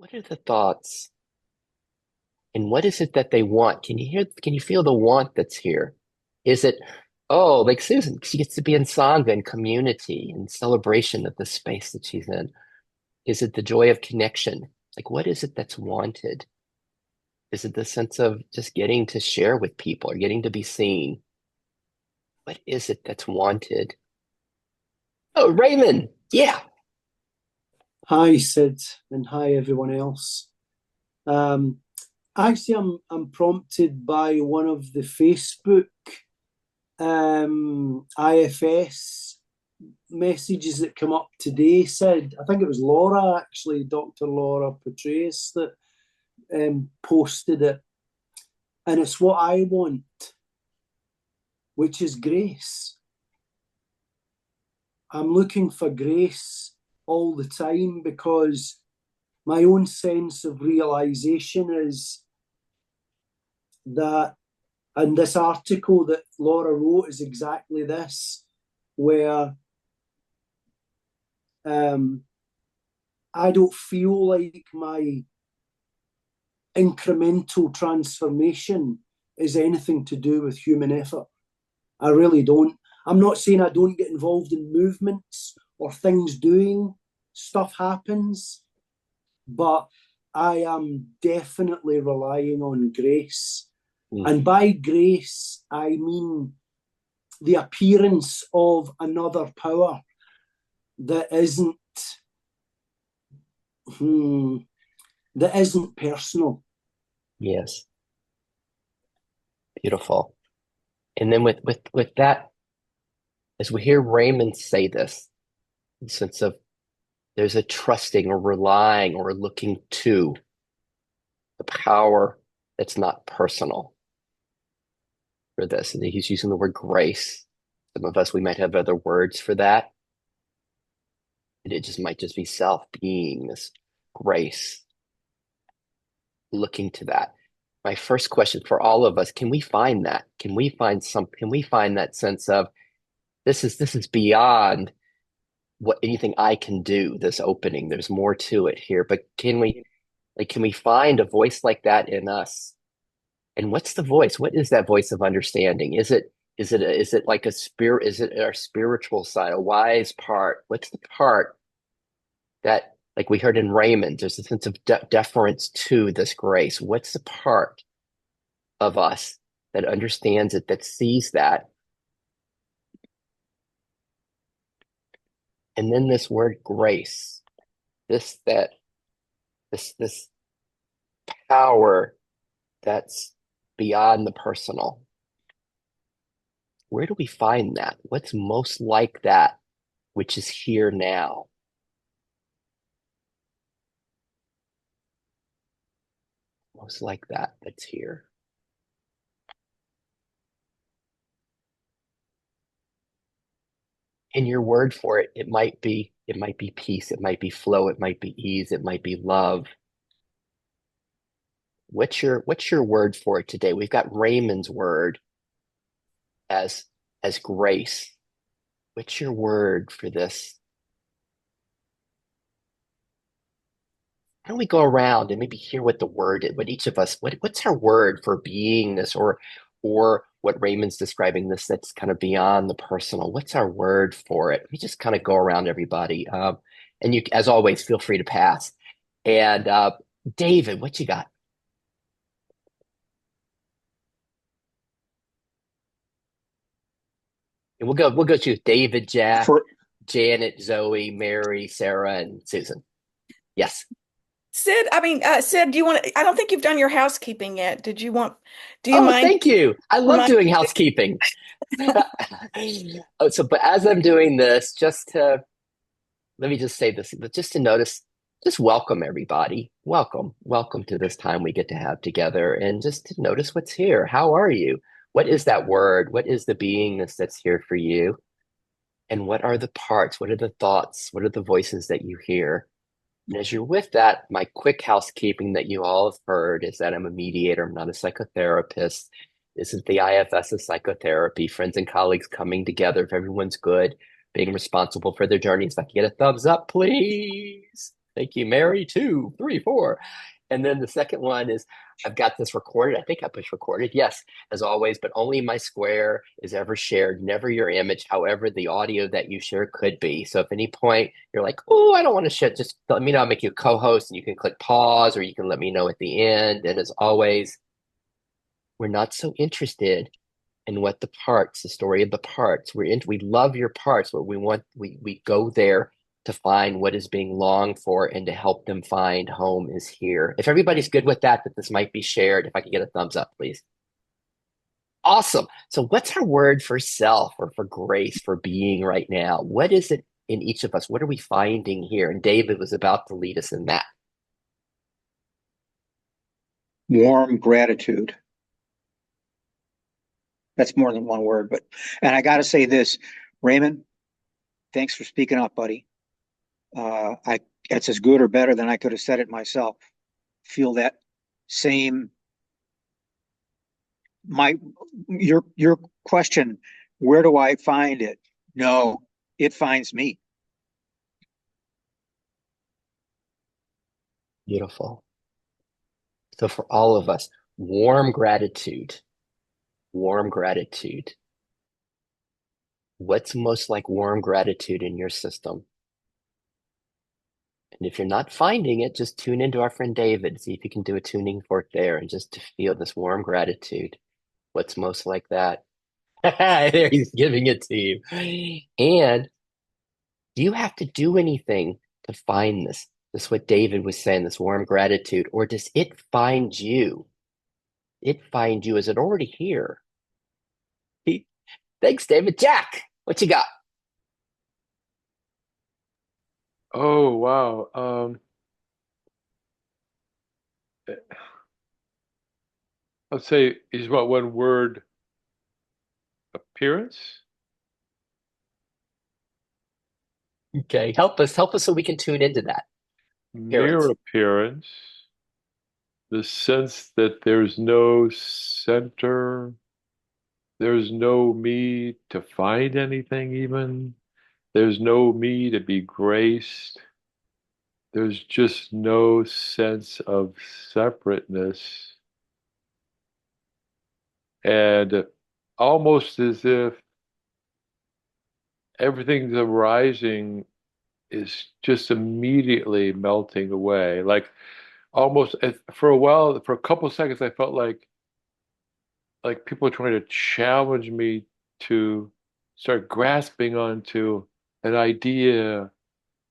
What are the thoughts? And what is it that they want? Can you feel the want that's here? Is it, oh, like Susan, she gets to be in Sangha and community and celebration of the space that she's in. Is it the joy of connection? Like, what is it that's wanted? Is it the sense of just getting to share with people or getting to be seen? What is it that's wanted? Oh, Raymond. Yeah. Hi, Sid, and hi, everyone else. Um, I'm prompted by one of the Facebook IFS messages that come up today. Sid, I think it was Laura, actually, Dr. Laura Petraeus, that posted it. And it's what I want, which is grace. I'm looking for grace all the time because my own sense of realization is that, and this article that Laura wrote is exactly this, where I don't feel like my incremental transformation is anything to do with human effort. I really don't. I'm not saying I don't get involved in movements or things doing, stuff happens, but I am definitely relying on grace. Mm. And by grace, I mean the appearance of another power that isn't hmm, that isn't personal. Yes. Beautiful. And then with that, as we hear Raymond say this, the sense of there's a trusting or relying or looking to the power that's not personal for this. And he's using the word grace. Some of us, we might have other words for that. And it just might just be self being this grace, looking to that. My first question for all of us, can we find that? Can we find that sense of this is beyond what anything I can do, this opening. There's more to it here. But can we find a voice like that in us? And what's the voice? What is that voice of understanding? Is it like a spirit? Is it our spiritual side, a wise part? What's the part that, like we heard in Raymond, there's a sense of deference to this grace. What's the part of us that understands it, that sees that? And then this word grace, this that this power that's beyond the personal. Where do we find that? What's most like that which is here now? Most like that that's here. And your word for it, it might be peace, it might be flow, it might be ease, it might be love. What's your word for it today? We've got Raymond's word as as grace. What's your word for this? Why don't we go around and maybe hear what the word is, what each of us, what's our word for beingness or what Raymond's describing this that's kind of beyond the personal. What's our word for it? We just kind of go around everybody. And you, as always, feel free to pass. And David, what you got? And we'll go to David, Jack, For Janet, Zoe, Mary, Sarah, and Susan. Yes. Sid, do you want to, I don't think you've done your housekeeping yet. Do you Oh, mind thank you. I love remind? doing housekeeping. Oh, so, but as I'm doing this, let me just say this, but just to notice, just welcome everybody. Welcome to this time we get to have together and just to notice what's here. How are you? What is that word? What is the beingness that's here for you? And what are the parts? What are the thoughts? What are the voices that you hear? And as you're with that, my quick housekeeping that you all have heard is that I'm a mediator. I'm not a psychotherapist. This is the IFS of psychotherapy, friends and colleagues coming together. If everyone's good, being responsible for their journeys. If I can get a thumbs up, please. Thank you, Mary. 2, 3, 4. And then the second one is I've got this recorded. I think I pushed recorded. Yes, as always, but only my square is ever shared, never your image. However, the audio that you share could be. So if at any point you're like, oh, I don't want to share, just let me know. I'll make you a co-host and you can click pause or you can let me know at the end. And as always, we're not so interested in what the parts, the story of the parts. We love your parts, but we go there to find what is being longed for and to help them find home is here. If everybody's good with that, that this might be shared, if I could get a thumbs up, please. Awesome. So what's our word for self or for grace, for being right now? What is it in each of us? What are we finding here? And David was about to lead us in that. Warm gratitude. That's more than one word, and I got to say this, Raymond, thanks for speaking up, buddy. I It's as good or better than I could have said it myself. Feel that same. Your question, where do I find it? No, it finds me. Beautiful. So for all of us, warm gratitude. Warm gratitude. What's most like warm gratitude in your system? And if you're not finding it, just tune into our friend David. See if you can do a tuning fork there and just to feel this warm gratitude. What's most like that? There he's giving it to you. And do you have to do anything to find this? This is what David was saying, this warm gratitude, or does it find you? It find you. Is it already here? Thanks, David. Jack, what you got? Oh, wow. Let's say is what one word appearance? Okay, help us so we can tune into that. Mere Appearance. appearance. The sense that there's no center, there's no me to find anything even. There's no me to be graced. There's just no sense of separateness. And almost as if everything's arising is just immediately melting away. Like almost for a while, for a couple of seconds, I felt like people were trying to challenge me to start grasping onto an idea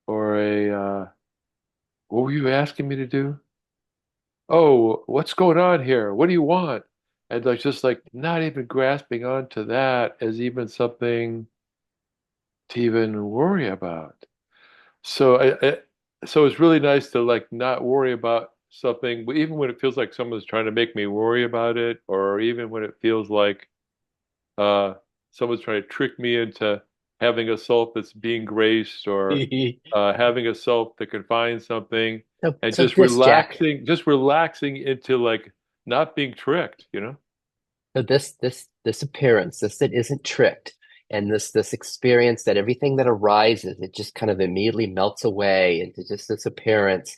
or what were you asking me to do? Oh, what's going on here? What do you want? And like just like not even grasping onto that as even something to even worry about. So so it's really nice to like not worry about something, but even when it feels like someone's trying to make me worry about it, or even when it feels like uh, someone's trying to trick me into having a self that's being graced, or having a self that can find something, and So this, Jack. just relaxing into like not being tricked, you know? So this appearance, this that isn't tricked, and this experience that everything that arises, it just kind of immediately melts away into just this appearance.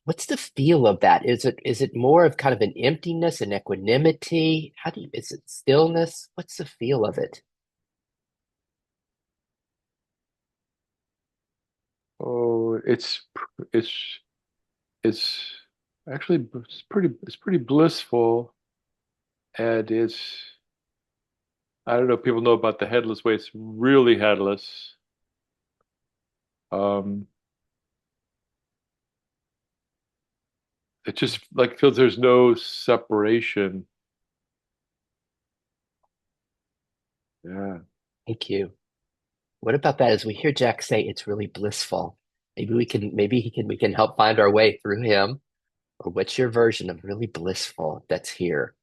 What's the feel of that? Is it more of kind of an emptiness, an equanimity? Is it stillness? What's the feel of it? Oh, it's it's actually it's pretty blissful, and it's I don't know if people know about the headless way. It's really headless. Um, it just like feels there's no separation. Yeah. Thank you. What about that? As we hear Jack say, it's really blissful. We can help find our way through him. Or what's your version of really blissful that's here?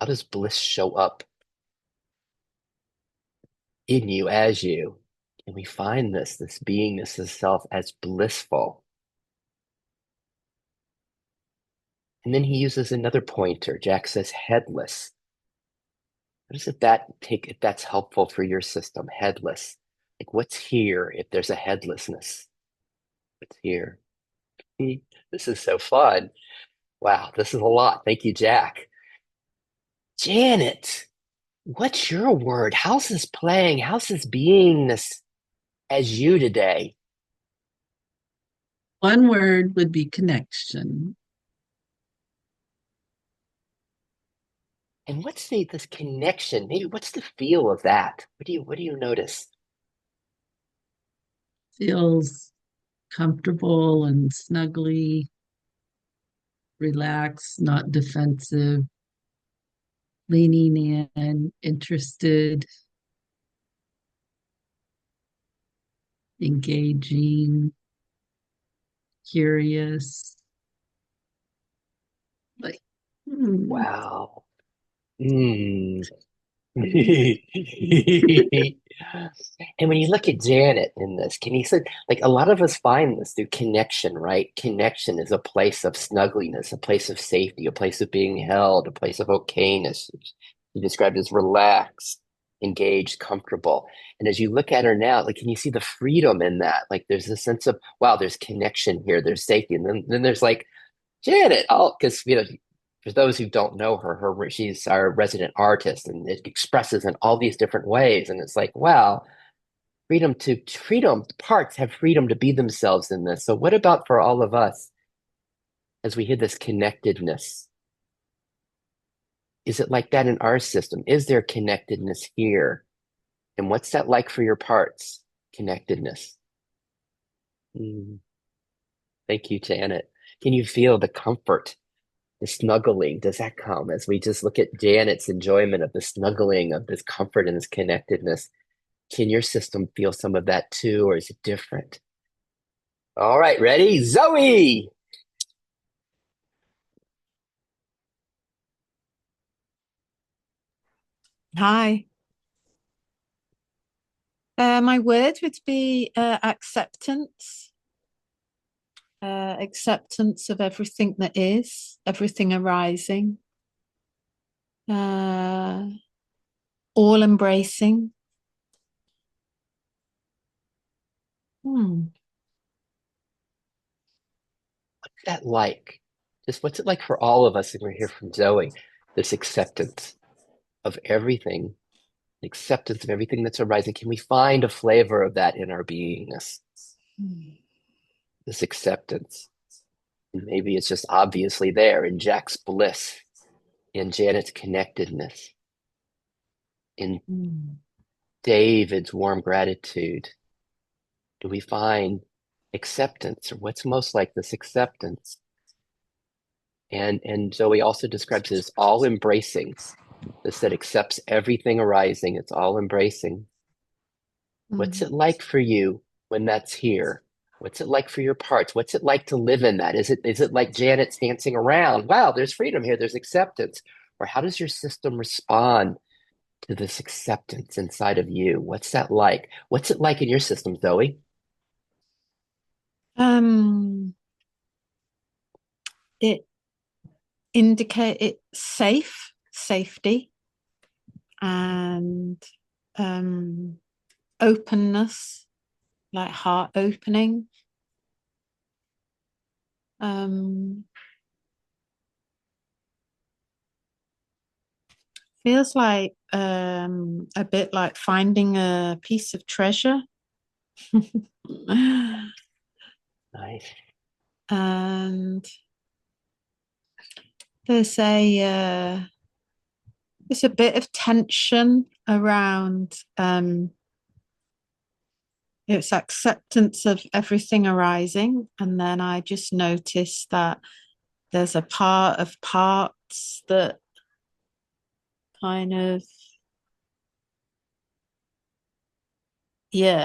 How does bliss show up in you as you? Can we find this beingness, this self as blissful? And then he uses another pointer. Jack says headless. What does that take if that's helpful for your system? Headless. Like what's here if there's a headlessness? What's here? This is so fun. Wow, this is a lot. Thank you, Jack. Janet, what's your word? How's this playing? How's this beingness as you today? One word would be connection. And what's this connection? Maybe what's the feel of that? What do you notice? Feels comfortable and snuggly, relaxed, not defensive, leaning in, interested, engaging, curious. Like, Wow. Mm. And when you look at Janet in this, can you say, like a lot of us find this through connection, right? Connection is a place of snuggliness, a place of safety, a place of being held, a place of ok-ness. You described as relaxed, engaged, comfortable. And as you look at her now, like, can you see the freedom in that? Like, there's a sense of, wow, there's connection here, there's safety. And then there's like, Janet, oh, because for those who don't know her she's our resident artist, and it expresses in all these different ways. And it's like, wow, freedom, parts have freedom to be themselves in this. So what about for all of us as we hear this connectedness? Is it like that in our system? Is there connectedness here? And what's that like for your parts? Connectedness. Mm, thank you, Janet. Can you feel the comfort? The snuggling, does that come as we just look at Janet's enjoyment of the snuggling, of this comfort and this connectedness? Can your system feel some of that too, or is it different? All right, ready? Zoe! Hi. My word would be acceptance. Acceptance of everything that is, everything arising. All embracing. Hmm. What's that like? Just what's it like for all of us, and we're here from Zoe, this acceptance of everything, acceptance of everything that's arising. Can we find a flavor of that in our beingness? This acceptance. And maybe it's just obviously there in Jack's bliss, in Janet's connectedness, in David's warm gratitude. Do we find acceptance, or what's most like this acceptance? And Zoe also describes it as all embracing. This that accepts everything arising. It's all embracing. What's it like for you when that's here? What's it like for your parts? What's it like to live in that? Is it like Janet's dancing around? Wow, there's freedom here, there's acceptance. Or how does your system respond to this acceptance inside of you? What's that like? What's it like in your system, Zoe? It it safety, and openness, like heart opening. Feels like a bit like finding a piece of treasure. Nice. And there's a bit of tension around it's acceptance of everything arising, and then I just noticed that there's a part of parts that kind of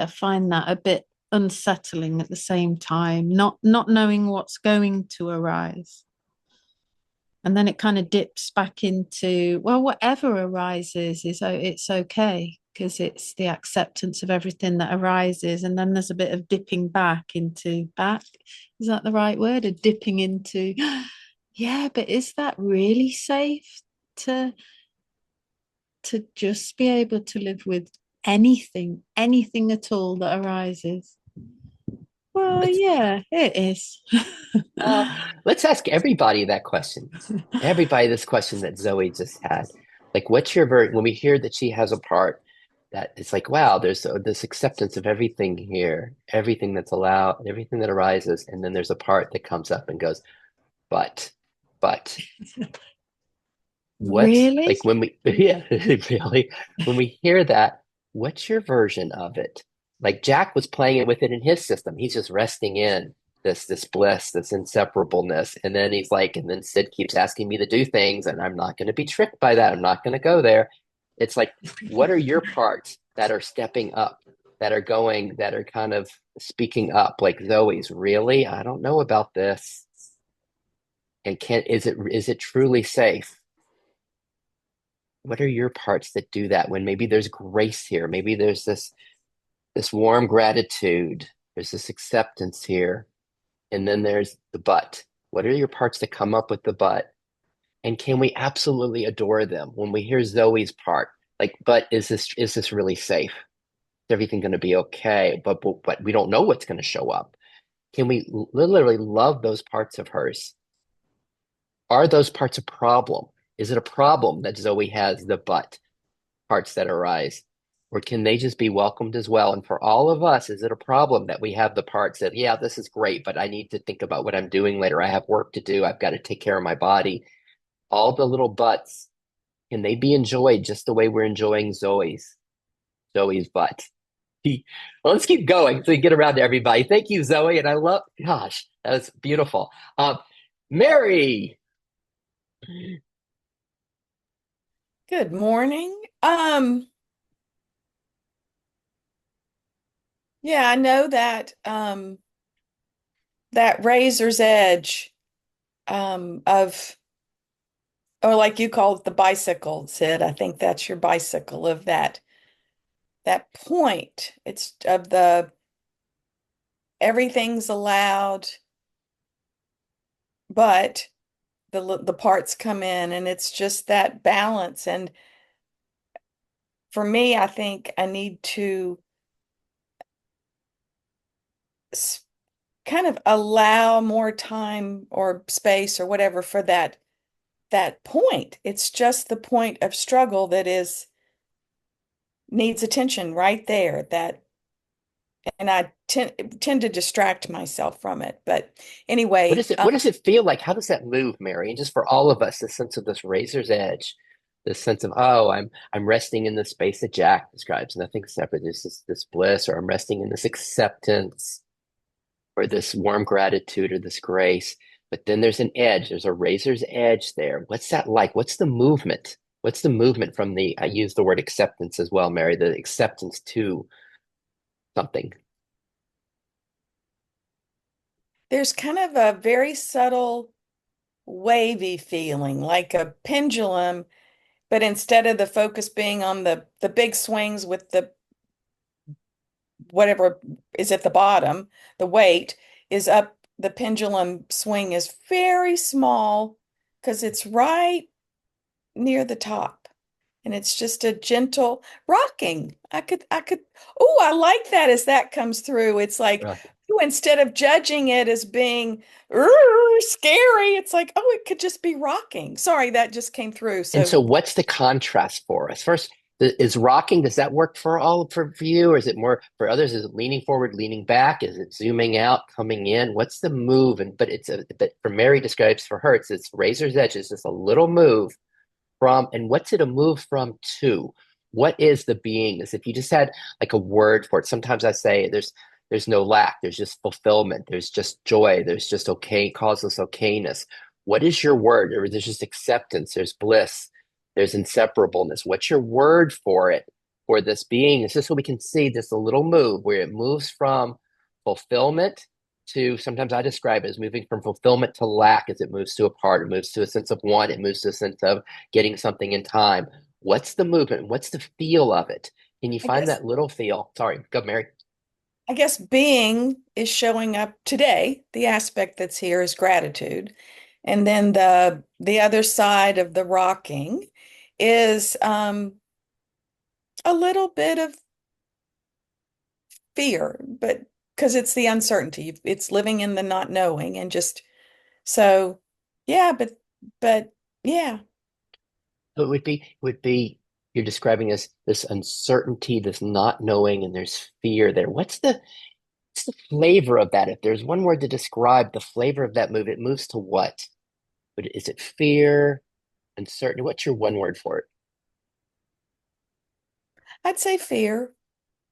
find that a bit unsettling at the same time, not knowing what's going to arise. And then it kind of dips back into, well, whatever arises it's okay, because it's the acceptance of everything that arises. And then there's a bit of dipping back into back. Is that the right word? A dipping into, yeah, but is that really safe to just be able to live with anything at all that arises? Well, Let's yeah, it is. uh, let's ask everybody that question. Everybody this question that Zoe just had. Like, what's your version when we hear that she has a part that it's like, wow, there's this acceptance of everything here, everything that's allowed, everything that arises, and then there's a part that comes up and goes, but, but. What's Really? like when we, yeah, really, when we hear that, what's your version of it? Like Jack was playing it with it in his system. He's just resting in this bliss, this inseparableness. And then he's like, and then Sid keeps asking me to do things, and I'm not going to be tricked by that. I'm not going to go there. It's like, what are your parts that are stepping up, that are going, that are kind of speaking up? Like Zoe's, really? I don't know about this. And is it truly safe? What are your parts that do that when maybe there's grace here? Maybe there's this warm gratitude. There's this acceptance here. And then there's the but. What are your parts that come up with the but? And can we absolutely adore them when we hear Zoe's part? Like, but is this really safe? Is everything going to be okay? But we don't know what's going to show up. Can we literally love those parts of hers? Are those parts a problem? Is it a problem that Zoe has the but parts that arise? Or can they just be welcomed as well? And for all of us, is it a problem that we have the parts that, yeah, this is great, but I need to think about what I'm doing later. I have work to do. I've got to take care of my body. All the little buts, can they be enjoyed just the way we're enjoying Zoe's butt? Well, let's keep going so we get around to everybody. Thank you, Zoe. And gosh, that was beautiful. Mary. Good morning. Yeah, I know that that razor's edge of, or like you call it the bicycle, Sid. I think that's your bicycle of that point. It's of the everything's allowed, but the parts come in, and it's just that balance. And for me, I think I need to kind of allow more time or space or whatever for that point. It's just the point of struggle that is needs attention right there. That and I tend to distract myself from it. But What anyway, does it feel like? How does that move, Mary? And just for all of us, the sense of this razor's edge, this sense of, oh, I'm resting in the space that Jack describes, nothing separate. There's this bliss, or I'm resting in this acceptance, or this warm gratitude, or this grace. But then there's an edge, there's a razor's edge there. What's that like? What's the movement? What's the movement from I use the word acceptance as well, Mary, the acceptance to something. there's kind of a very subtle wavy feeling, like a pendulum, but instead of the focus being on the big swings with the whatever is at the bottom, the weight is up. The pendulum swing is very small because it's right near the top. And it's just a gentle rocking. Oh, I like that as that comes through. It's like, Right. ooh, instead of judging it as being scary, it's like, oh, it could just be rocking. Sorry, that just came through. And So so what's the contrast for us? First, is rocking, does that work for you? Or is it more for others? Is it leaning forward, leaning back? Is it zooming out, coming in? What's the move? But for Mary describes for her, it's razor's edge. It's just a little move from, and what's it a move from to? What is the beingness? If you just had like a word for it, sometimes I say there's no lack, there's just fulfillment, there's just joy, there's just causeless okayness. What is your word? Or there's just acceptance, there's bliss, there's inseparableness. What's your word for it, for this being? It's just so we can see this a little move where it moves from fulfillment to, sometimes I describe it as moving from fulfillment to lack, as it moves to a part, it moves to a sense of want, it moves to a sense of getting something in time. What's the movement? What's the feel of it? Can you I find guess that little feel? Sorry, go, Mary. I guess being is showing up today. The aspect that's here is gratitude. And then the other side of the rocking is a little bit of fear, but because it's the uncertainty. It's living in the not knowing and just so yeah, but yeah. So it would be you're describing this uncertainty, this not knowing, and there's fear there. What's the flavor of that? If there's one word to describe the flavor of that move, it moves to what? But is it fear, uncertainty? What's your one word for it? I'd say fear.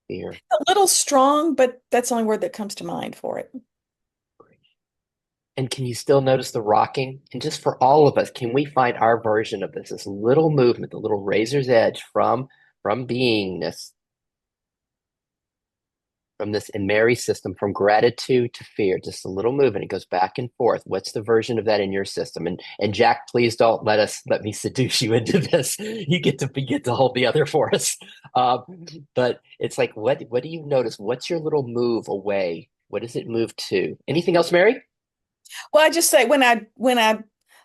Fear. A little strong, but that's the only word that comes to mind for it. And can you still notice the rocking? And just for all of us, can we find our version of this little movement, the little razor's edge from beingness, from this Mary system, from gratitude to fear, just a little movement. It goes back and forth. What's the version of that in your system? And Jack, please don't let me seduce you into this. You get to hold the other for us. But it's like, what do you notice? What's your little move away? What does it move to? Anything else, Mary? Well, I just say when I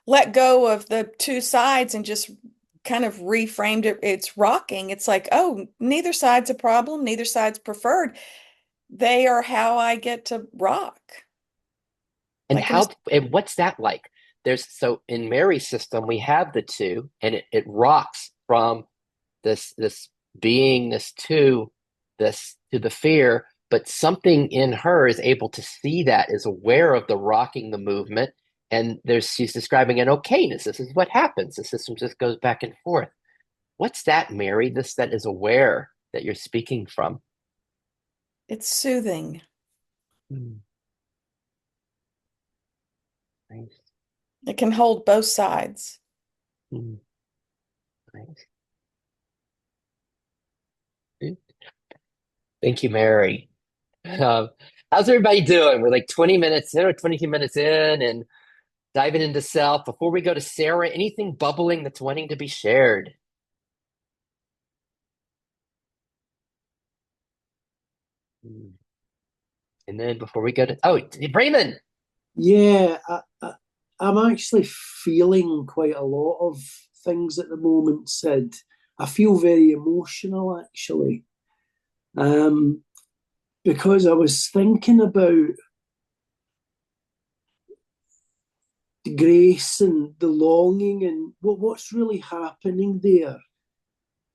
let go of the two sides and just kind of reframed it, it's rocking. It's like, oh, neither side's a problem, neither side's preferred. They are how I get to rock. And Like in a, what's that like? So in Mary's system, we have the two, and it rocks from this beingness to the fear, but something in her is able to see that, is aware of the rocking, the movement, and she's describing an ok-ness. This is what happens. The system just goes back and forth. What's that, Mary? This that is aware that you're speaking from. it's soothing. Hmm. Nice. It can hold both sides. Hmm. Nice. Thank you, Mary. Um, how's everybody doing? We're like 20 minutes in or 22 minutes in and diving into self. Before we go to Sarah, anything bubbling that's wanting to be shared? Hmm. And then before we go to, Raymond. Yeah, I'm actually feeling quite a lot of things at the moment, Sid. I feel very emotional, actually, um, because I was thinking about the grace and the longing and what's really happening there.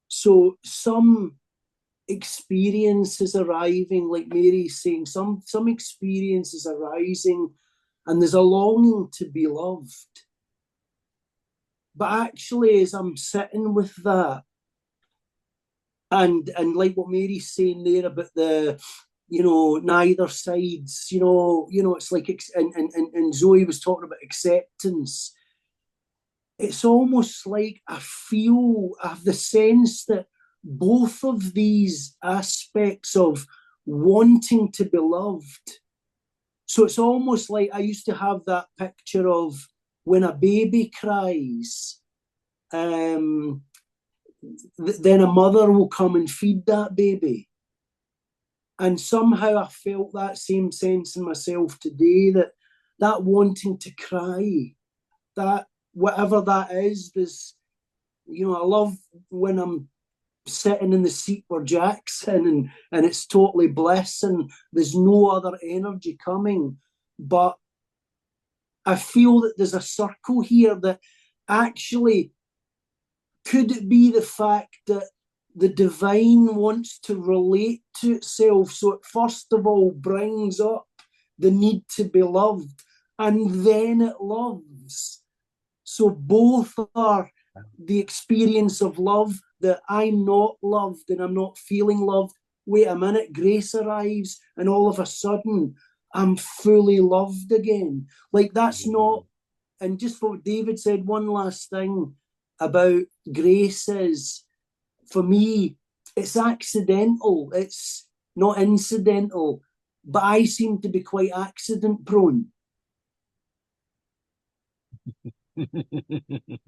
So some experiences arriving, like Mary's saying, some experiences arising, and there's a longing to be loved. But actually, as I'm sitting with that, and like what Mary's saying there about the, neither sides, it's like, and Zoe was talking about acceptance. It's almost like I have the sense that both of these aspects of wanting to be loved. So it's almost like I used to have that picture of when a baby cries, then a mother will come and feed that baby. And somehow I felt that same sense in myself today, that wanting to cry, that whatever that is, I love when I'm sitting in the seat where Jack's in, and it's totally bliss and there's no other energy coming. But I feel that there's a circle here that actually, could it be the fact that the divine wants to relate to itself? So it first of all brings up the need to be loved, and then it loves. So both are the experience of love, that I'm not loved and I'm not feeling loved. Wait a minute, grace arrives, and all of a sudden I'm fully loved again. Like that's not, and just what David said, one last thing about grace is, for me, it's accidental. It's not incidental, but I seem to be quite accident prone.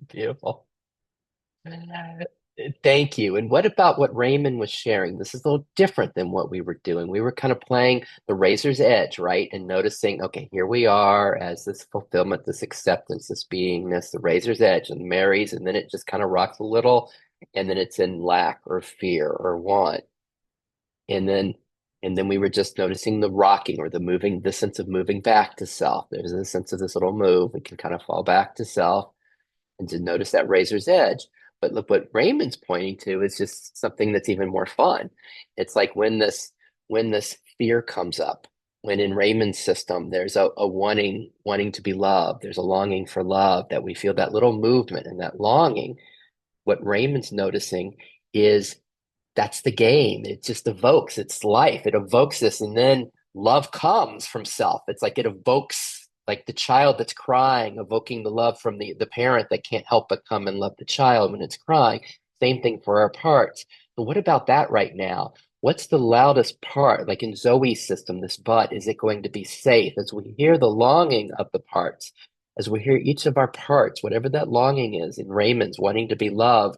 Beautiful. Thank you. And what about what Raymond was sharing? This is a little different than what we were doing. We were kind of playing the razor's edge, right? And noticing, okay, here we are as this fulfillment, this acceptance, this beingness, the razor's edge and Mary's, and then it just kind of rocks a little, and then it's in lack or fear or want. And then And then we were just noticing the rocking or the moving, the sense of moving back to self. There's a sense of this little move. We can kind of fall back to self and to notice that razor's edge. But look, what Raymond's pointing to is just something that's even more fun. It's like when this fear comes up, when in Raymond's system there's a wanting to be loved, there's a longing for love, that we feel that little movement and that longing. What Raymond's noticing is that's the game. It just evokes, it's life. It evokes this, and then love comes from self. It's like it evokes, like the child that's crying, evoking the love from the parent that can't help but come and love the child when it's crying. Same thing for our parts. But what about that right now? What's the loudest part? Like in Zoe's system, this but, is it going to be safe? As we hear the longing of the parts, as we hear each of our parts, whatever that longing is, in Raymond's wanting to be loved,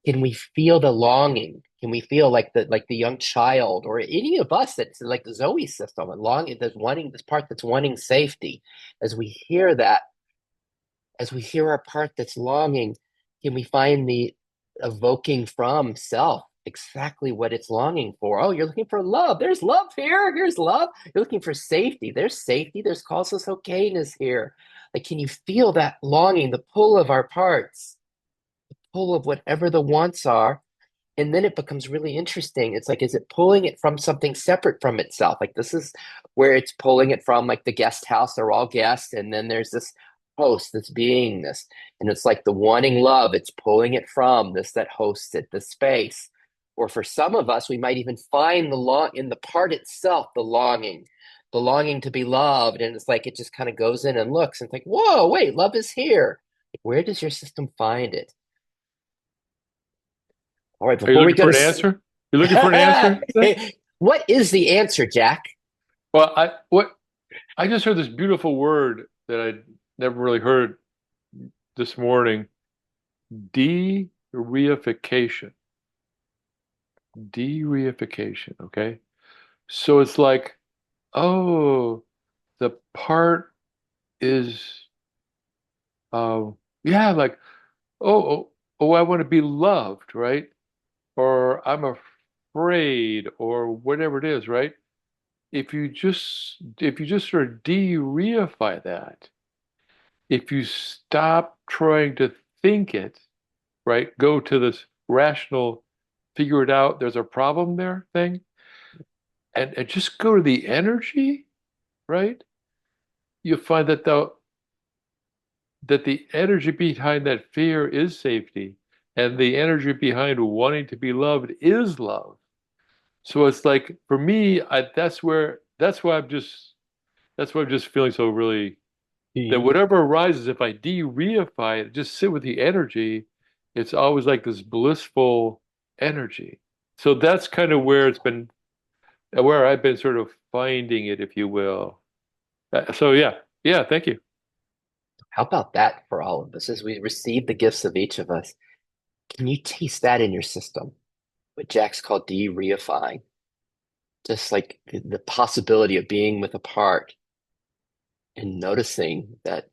can we feel the longing? Can we feel like the young child or any of us that's like the Zoe system, and longing, that's wanting this part that's wanting safety? As we hear that, as we hear our part that's longing, can we find the evoking from self exactly what it's longing for? Oh, you're looking for love. There's love here. Here's love. You're looking for safety. There's safety. There's causeless ok-ness here. Like, can you feel that longing, the pull of our parts, pull of whatever the wants are? And then it becomes really interesting. It's like, is it pulling it from something separate from itself? Like, this is where it's pulling it from, like the guest house, they're all guests. And then there's this host, this beingness. And it's like the wanting love, it's pulling it from this that hosts it, the space. Or for some of us, we might even find the in the part itself, the longing to be loved. And it's like, it just kind of goes in and looks and it's like, whoa, wait, love is here. Where does your system find it? All right, Are you before we looking go for to an answer? You're looking for an answer? what is the answer, Jack? Well, I just heard this beautiful word that I never really heard this morning. De-reification. De-reification, okay? So it's like, oh, the part is yeah, like, oh, I want to be loved, right? Or I'm afraid, or whatever it is, right? If you just sort of de-reify that, if you stop trying to think it, right? Go to this rational, figure it out, there's a problem there thing, and just go to the energy, right? You find that the energy behind that fear is safety, and the energy behind wanting to be loved is love. So it's like, for me, that's why I'm just feeling so really, that whatever arises, if I de-reify it, just sit with the energy, it's always like this blissful energy. So that's kind of where I've been sort of finding it, if you will. So yeah, yeah, thank you. How about that for all of us as we receive the gifts of each of us? Can you taste that in your system? What Jack's called de-reifying. Just like the possibility of being with a part and noticing that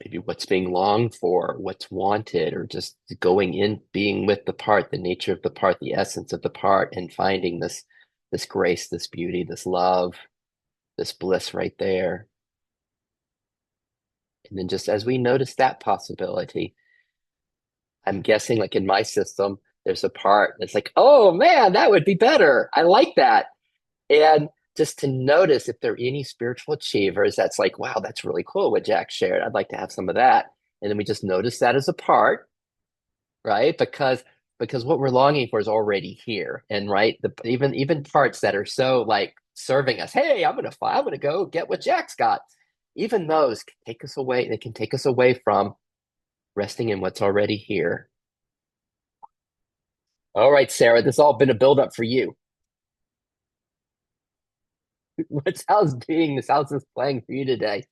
maybe what's being longed for, what's wanted, or just going in, being with the part, the nature of the part, the essence of the part, and finding this grace, this beauty, this love, this bliss right there. And then just as we notice that possibility, I'm guessing like in my system, there's a part that's like, oh man, that would be better. I like that. And just to notice if there are any spiritual achievers, that's like, wow, that's really cool what Jack shared. I'd like to have some of that. And then we just notice that as a part, right? Because what we're longing for is already here. And right, even parts that are so like serving us, hey, I'm gonna go get what Jack's got. Even those can take us away, they can take us away from resting in what's already here. All right, Sarah, this has all been a build-up for you. How's this playing for you today?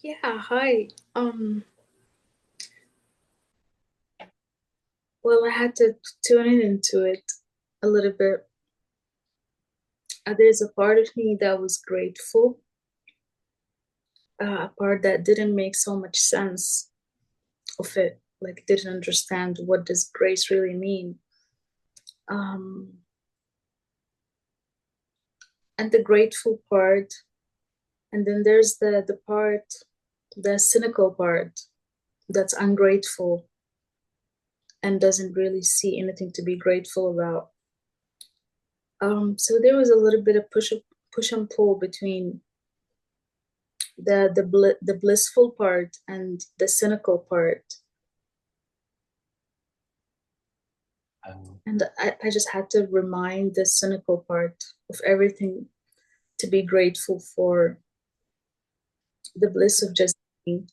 Yeah, hi. Well, I had to tune into it a little bit. There's a part of me that was grateful, a part that didn't make so much sense of it, like didn't understand what does grace really mean. Um, and the grateful part. And then there's the part, the cynical part that's ungrateful and doesn't really see anything to be grateful about. So there was a little bit of push and pull between the blissful part and the cynical part. And I just had to remind the cynical part of everything to be grateful for, the bliss of just being.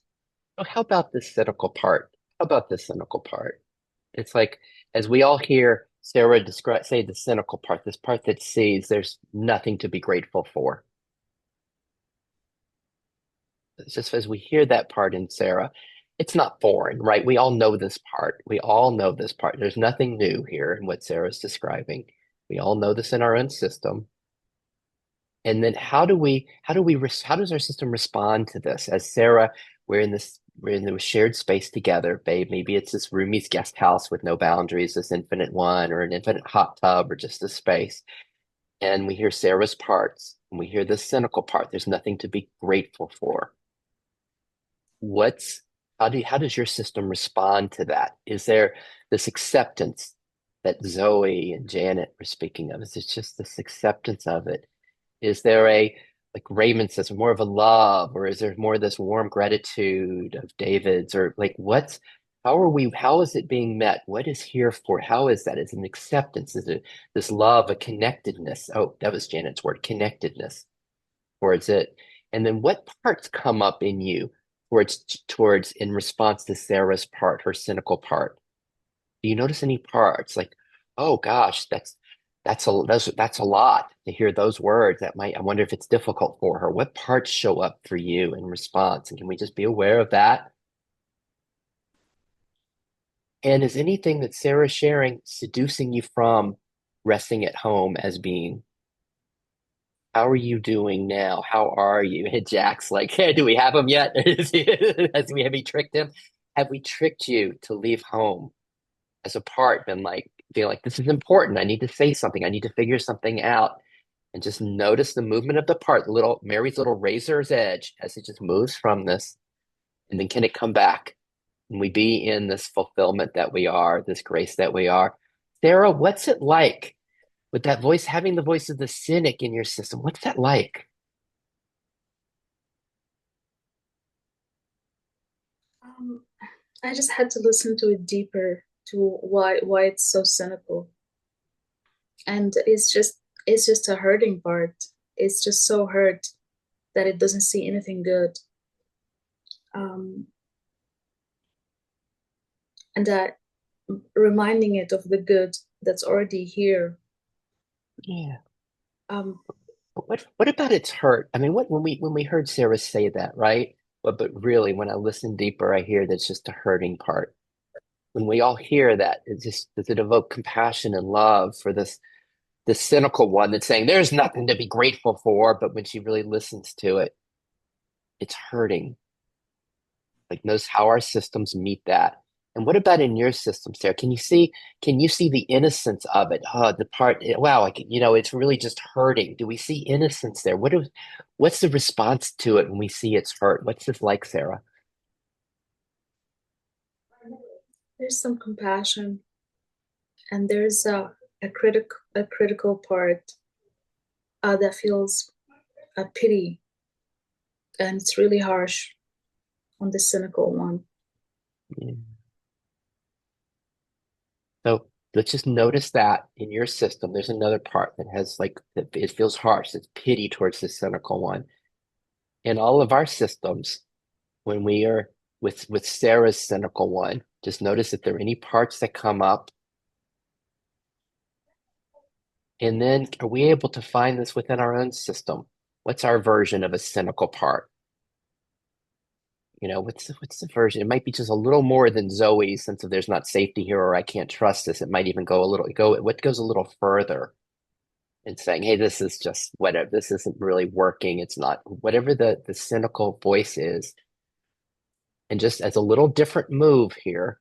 Oh, how about the cynical part? How about the cynical part? It's like, as we all hear Sarah describe, say the cynical part, this part that sees there's nothing to be grateful for. It's just as we hear that part in Sarah, it's not foreign, right? We all know this part. We all know this part. There's nothing new here in what Sarah's describing. We all know this in our own system. And then how does our system respond to this? As Sarah, we're in the shared space together, babe. Maybe it's this roomie's guest house with no boundaries, this infinite one, or an infinite hot tub, or just a space. And we hear Sarah's parts, and we hear the cynical part. There's nothing to be grateful for. How does your system respond to that? Is there this acceptance that Zoe and Janet were speaking of? Is it just this acceptance of it? Is there like Raymond says, more of a love, or is there more of this warm gratitude of David's, or like how is it being met? What is here for? How is that? Is it an acceptance? Is it this love, a connectedness? Oh, that was Janet's word, connectedness. Or is it, and then what parts come up in you towards in response to Sarah's part, her cynical part? Do you notice any parts like, oh gosh, that's a lot to hear those words. I wonder if it's difficult for her. What parts show up for you in response? And can we just be aware of that? And is anything that Sarah's sharing seducing you from resting at home as being, how are you doing now? How are you? And Jack's like, hey, do we have him yet? Have we tricked him? Have we tricked you to leave home as a part, been like, feel like this is important. I need to say something. I need to figure something out. And just notice the movement of the part, Mary's little razor's edge as it just moves from this. And then can it come back? And we be in this fulfillment that we are, this grace that we are. Sarah, what's it like with that voice, having the voice of the cynic in your system? What's that like? I just had to listen to it deeper, to why it's so cynical. And it's just a hurting part. It's just so hurt that it doesn't see anything good. And that reminding it of the good that's already here. Yeah. What about its hurt? I mean, when we heard Sarah say that, right? But really, when I listen deeper, I hear that's just a hurting part. When we all hear that, does it evoke compassion and love for this cynical one that's saying there's nothing to be grateful for, but when she really listens to it, it's hurting. Like knows how our systems meet that. And what about in your system, Sarah? Can you see the innocence of it? Oh, the part, wow, like, it's really just hurting. Do we see innocence there? What's the response to it when we see it's hurt? What's this like, Sarah? There's some compassion, and there's a critical part that feels a pity, and it's really harsh on the cynical one. Yeah. So let's just notice that in your system, there's another part that has it feels harsh. It's pity towards the cynical one. In all of our systems, when we are with Sarah's cynical one, just notice if there are any parts that come up. And then are we able to find this within our own system? What's our version of a cynical part? What's the version? It might be just a little more than Zoe's sense of there's not safety here or I can't trust this. It might even what goes a little further and saying, hey, this is just whatever, this isn't really working. It's not whatever the cynical voice is. And just as a little different move here,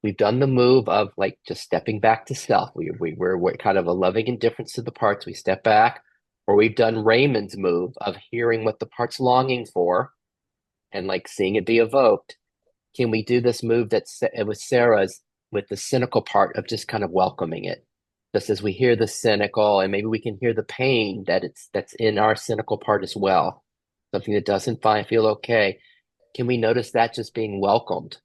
We've done the move of like just stepping back to self. We're kind of a loving indifference to the parts. We step back, or we've done Raymond's move of hearing what the part's longing for and like seeing it be evoked. Can we do this move it was Sarah's with the cynical part of just kind of welcoming it? Just as we hear the cynical, and maybe we can hear the pain that's in our cynical part as well. Something that doesn't feel okay. Can we notice that just being welcomed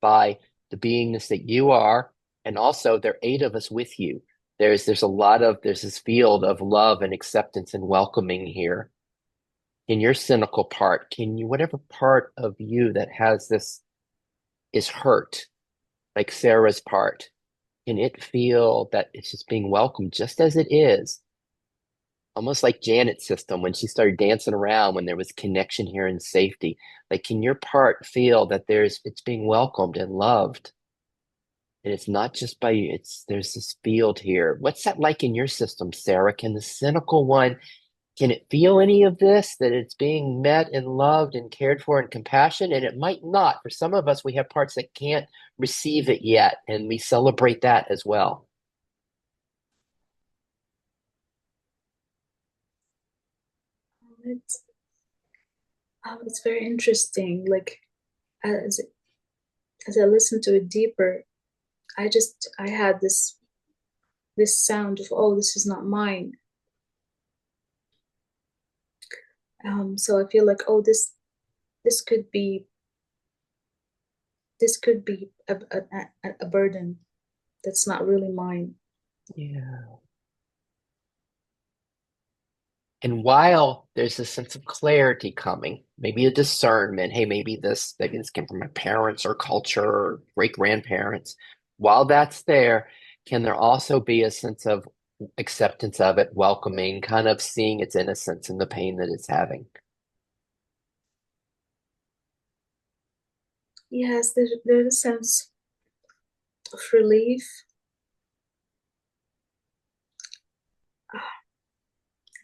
by the beingness that you are? And also there are 8 of us with you. There's this field of love and acceptance and welcoming here. In your cynical part, can you, whatever part of you that has this is hurt, like Sarah's part, can it feel that it's just being welcomed just as it is? Almost like Janet's system when she started dancing around when there was connection here and safety. Like, can your part feel that it's being welcomed and loved? And it's not just by you, there's this field here. What's that like in your system, Sarah? Can the cynical one, can it feel any of this, that it's being met and loved and cared for and compassion? And it might not. For some of us, we have parts that can't receive it yet, and we celebrate that as well. It's it's very interesting. Like as I listen to it deeper, I had this sound of, oh, this is not mine. So I feel like, oh, this could be a burden that's not really mine. Yeah. And while there's a sense of clarity coming, maybe a discernment, hey, maybe this came from my parents or culture or great grandparents. While that's there, can there also be a sense of acceptance of it, welcoming, kind of seeing its innocence and the pain that it's having? Yes, there's a sense of relief,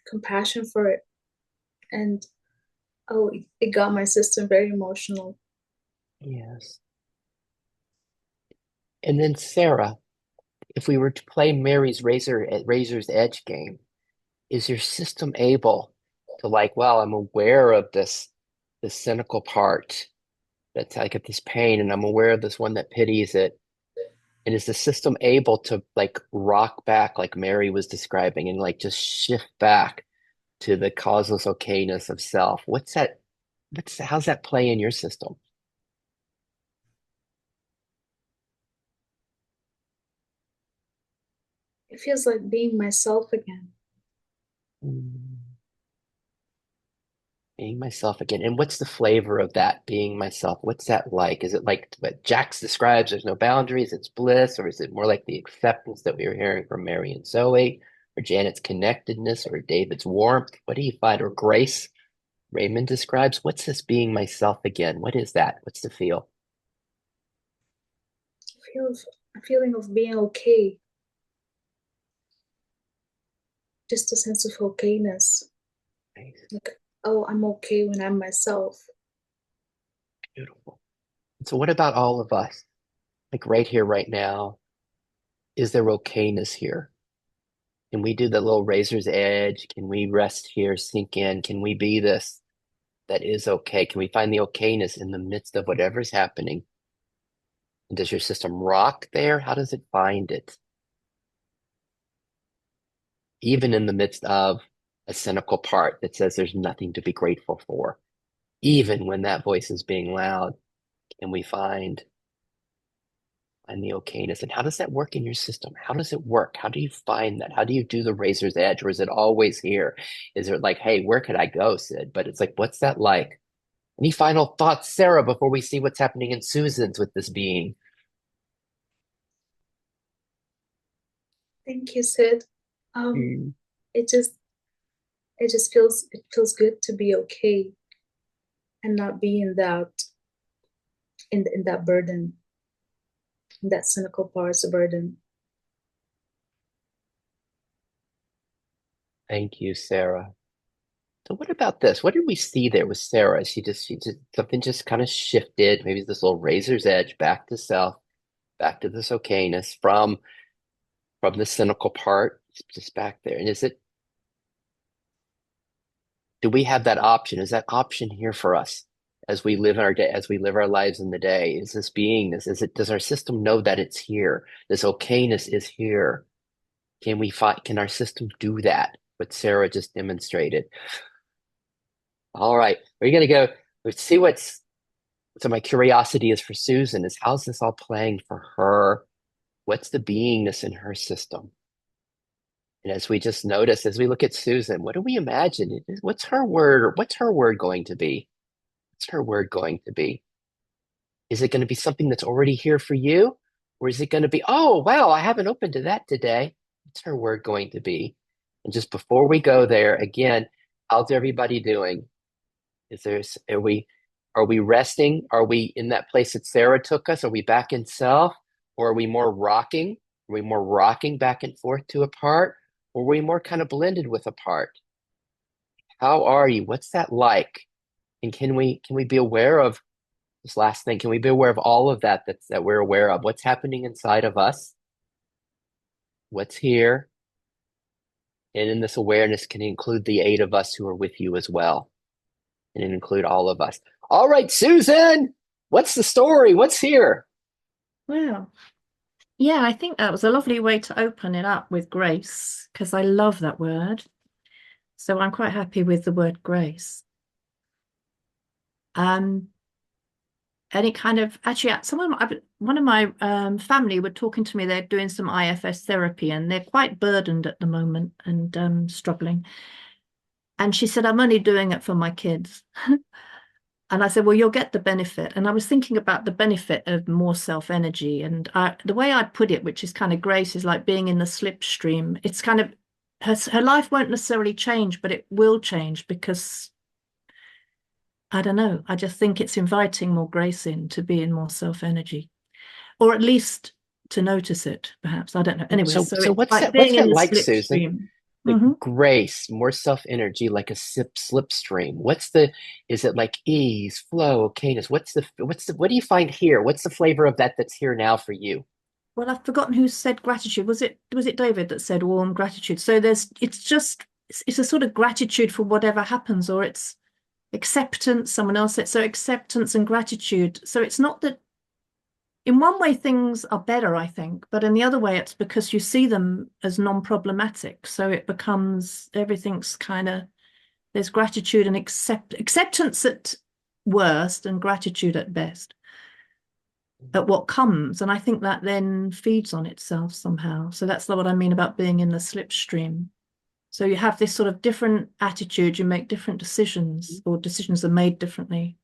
compassion for it, and oh, it got my system very emotional. Yes. And then Sarah, if we were to play Mary's Razor's Edge game, is your system able to like, well, I'm aware of this cynical part that's I get this pain, and I'm aware of this one that pities it. And is the system able to like rock back like Mary was describing and like just shift back to the causeless okayness of self? How's that play in your system? It feels like being myself again. Being myself again. And what's the flavor of that being myself? What's that like? Is it like what Jax describes, there's no boundaries, it's bliss, or is it more like the acceptance that we were hearing from Mary and Zoe, or Janet's connectedness, or David's warmth? What do you find? Or grace, Raymond describes. What's this being myself again? What is that? What's the feel? A feeling of being okay. Just a sense of okayness. Nice. Like, oh, I'm okay when I'm myself. Beautiful. So what about all of us? Like right here, right now, is there okayness here? Can we do the little razor's edge? Can we rest here, sink in? Can we be this that is okay? Can we find the okayness in the midst of whatever's happening? And does your system rock there? How does it find it? Even in the midst of a cynical part that says there's nothing to be grateful for, even when that voice is being loud, can we find the okayness? And how does that work in your system? How does it work? How do you find that? How do you do the razor's edge? Or is it always here? Is it like, hey, where could I go, Sid? But it's like, what's that like? Any final thoughts, Sarah, before we see what's happening in Susan's with this being? Thank you, Sid. It just feels good to be okay and not be in that burden. That cynical part is a burden. Thank you, Sarah. So what about this? What did we see there with Sarah? She just something just kind of shifted, maybe this little razor's edge back to self, back to this okayness from the cynical part, just back there. And do we have that option? Is that option here for us as we live in our day, as we live our lives in the day? Is this beingness? Does our system know that it's here? This okayness is here. Can our system do that? What Sarah just demonstrated. All right, we're gonna go. Let's see so my curiosity is for Susan is how's this all playing for her? What's the beingness in her system? And as we just notice, as we look at Susan, what do we imagine? What's her word, or what's her word going to be? What's her word going to be? Is it going to be something that's already here for you? Or is it going to be, oh, wow, I haven't opened to that today? What's her word going to be? And just before we go there, again, how's everybody doing? Are we resting? Are we in that place that Sarah took us? Are we back in self? Or are we more rocking? Are we more rocking back and forth to a part? Or are we more kind of blended with a part? How are you? What's that like? And can we be aware of this last thing? Can we be aware of all of that that we're aware of? What's happening inside of us? What's here? And in this awareness can include the 8 of us who are with you as well. And include all of us. All right, Susan, what's the story? What's here? Well, yeah, I think that was a lovely way to open it up with grace, because I love that word. So I'm quite happy with the word grace. And it kind of actually, one of my family were talking to me. They're doing some IFS therapy, and they're quite burdened at the moment and struggling. And she said, "I'm only doing it for my kids." And I said, well, you'll get the benefit. And I was thinking about the benefit of more self-energy. And the way I'd put it, which is kind of grace, is like being in the slipstream. It's kind of, her life won't necessarily change, but it will change because, I don't know, I just think it's inviting more grace in to be in more self-energy. Or at least to notice it, perhaps. I don't know. Anyway, So it's what's like that? being What's in that the like, Susan? slipstream. The Mm-hmm. grace, more self-energy, like a slipstream. Is it like ease, flow, okayness? What do you find here? What's the flavor of that's here now for you? Well, I've forgotten who said gratitude. Was it David that said warm gratitude? So it's a sort of gratitude for whatever happens, or it's acceptance. Someone else said so, acceptance and gratitude. So it's not that in one way things are better, I think, but in the other way it's because you see them as non-problematic. So it becomes everything's kind of, there's gratitude and acceptance at worst and gratitude at best at what comes. And I think that then feeds on itself somehow. So that's what I mean about being in the slipstream. So you have this sort of different attitude, you make different decisions, or decisions are made differently.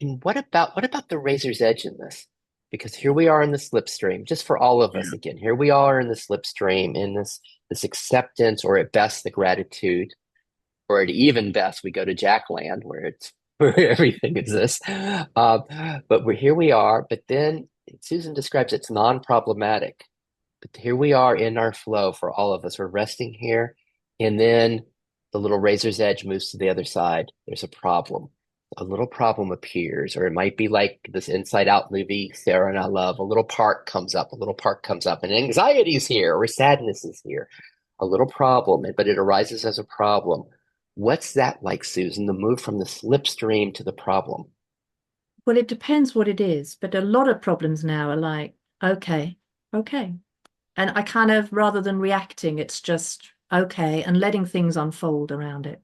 And what about the razor's edge in this? Because here we are in the slipstream, just for all of us again. Here we are in the slipstream, in this acceptance, or at best the gratitude, or at even best we go to Jackland where everything exists. But here we are. But then Susan describes it's non-problematic. But here we are in our flow for all of us. We're resting here, and then the little razor's edge moves to the other side. There's a problem. A little problem appears, or it might be like this Inside Out movie Sarah and I love. A little part comes up, and anxiety is here, or sadness is here. A little problem, but it arises as a problem. What's that like, Susan, the move from the slipstream to the problem? Well, it depends what it is, but a lot of problems now are like, okay. And I kind of, rather than reacting, it's just okay and letting things unfold around it.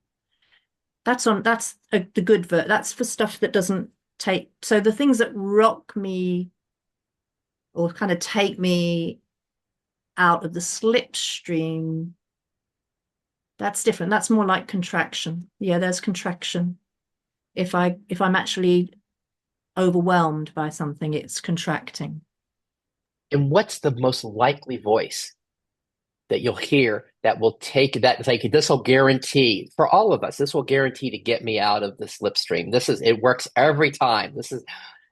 That's the good vert. That's for stuff that doesn't take. So the things that rock me or kind of take me out of the slipstream, that's different. That's more like contraction. Yeah, there's contraction. If I'm actually overwhelmed by something, it's contracting. And what's the most likely voice that you'll hear that will take that? It's like, this will guarantee for all of us, this will guarantee to get me out of the slipstream. It works every time. This is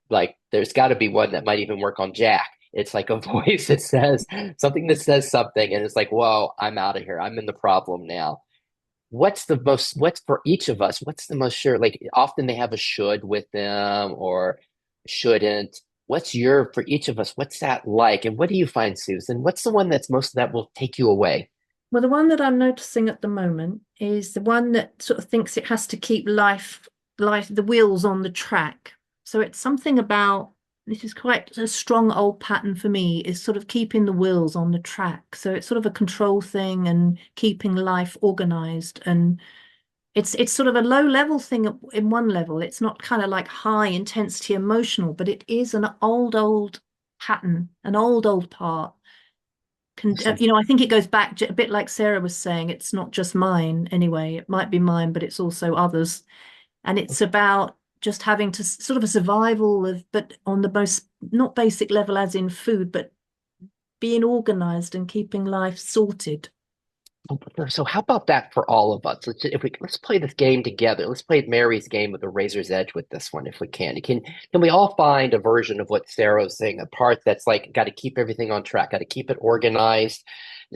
like, there's got to be one that might even work on Jack. It's like a voice that says something, and it's like, whoa, I'm out of here. I'm in the problem now. what's for each of us, what's the most sure, like often they have a should with them or shouldn't. What's your, for each of us, what's that like? And what do you find, Susan? What's the one that's most that will take you away? Well, the one that I'm noticing at the moment is the one that sort of thinks it has to keep the wheels on the track. So it's something about, this is quite a strong old pattern for me, is sort of keeping the wheels on the track. So it's sort of a control thing and keeping life organized. And it's sort of a low level thing in one level. It's not kind of like high intensity emotional, but it is an old pattern, an old part. Awesome. I think it goes back a bit like Sarah was saying, it's not just mine anyway. It might be mine, but it's also others. And it's about just having to sort of a survival of, but on the most, not basic level as in food, but being organized and keeping life sorted. So how about that for all of us? Let's play this game together. Let's play Mary's game with the razor's edge with this one if we can. Can we all find a version of what Sarah was saying, a part that's like got to keep everything on track, got to keep it organized.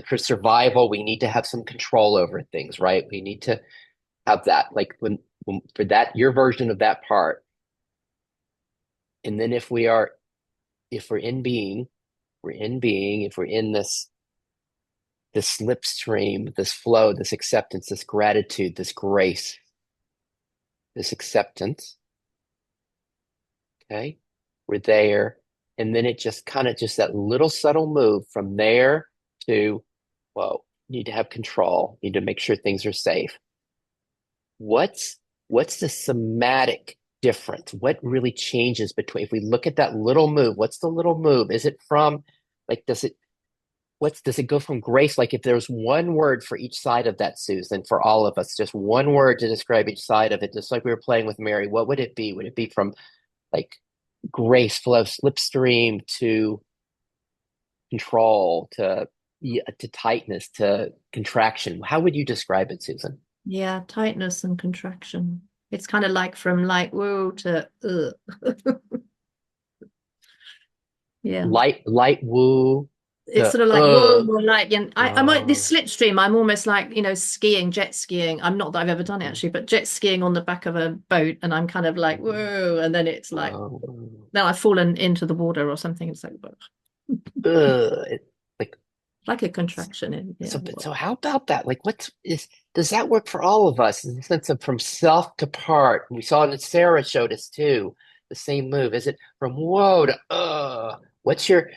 For survival, we need to have some control over things, right? We need to have that, like when for that, your version of that part. And then if we're in being, if we're in this slipstream, this flow, this acceptance, this gratitude, this grace, this acceptance. Okay. We're there. And then it just kind of just that little subtle move from there to, whoa, need to have control, need to make sure things are safe. What's the somatic difference? What really changes between, if we look at that little move, what's the little move? Is it from, like, does it go from grace? Like if there's one word for each side of that, Susan, for all of us, just one word to describe each side of it, just like we were playing with Mary, what would it be? Would it be from like grace, flow, slipstream to control to tightness to contraction? How would you describe it, Susan? Yeah, tightness and contraction. It's kind of like from like whoa to yeah. Light woo It's to sort of like whoa, more like, and I'm like uh, this slipstream. I'm almost like, skiing, jet skiing. I'm not that I've ever done it actually, but jet skiing on the back of a boat, and I'm kind of like whoa, and then it's like uh, then I've fallen into the water or something. It's like like like a contraction in yeah. so how about that? Like does that work for all of us in the sense of from self to part? We saw it that Sarah showed us too, the same move. Is it from whoa to what's the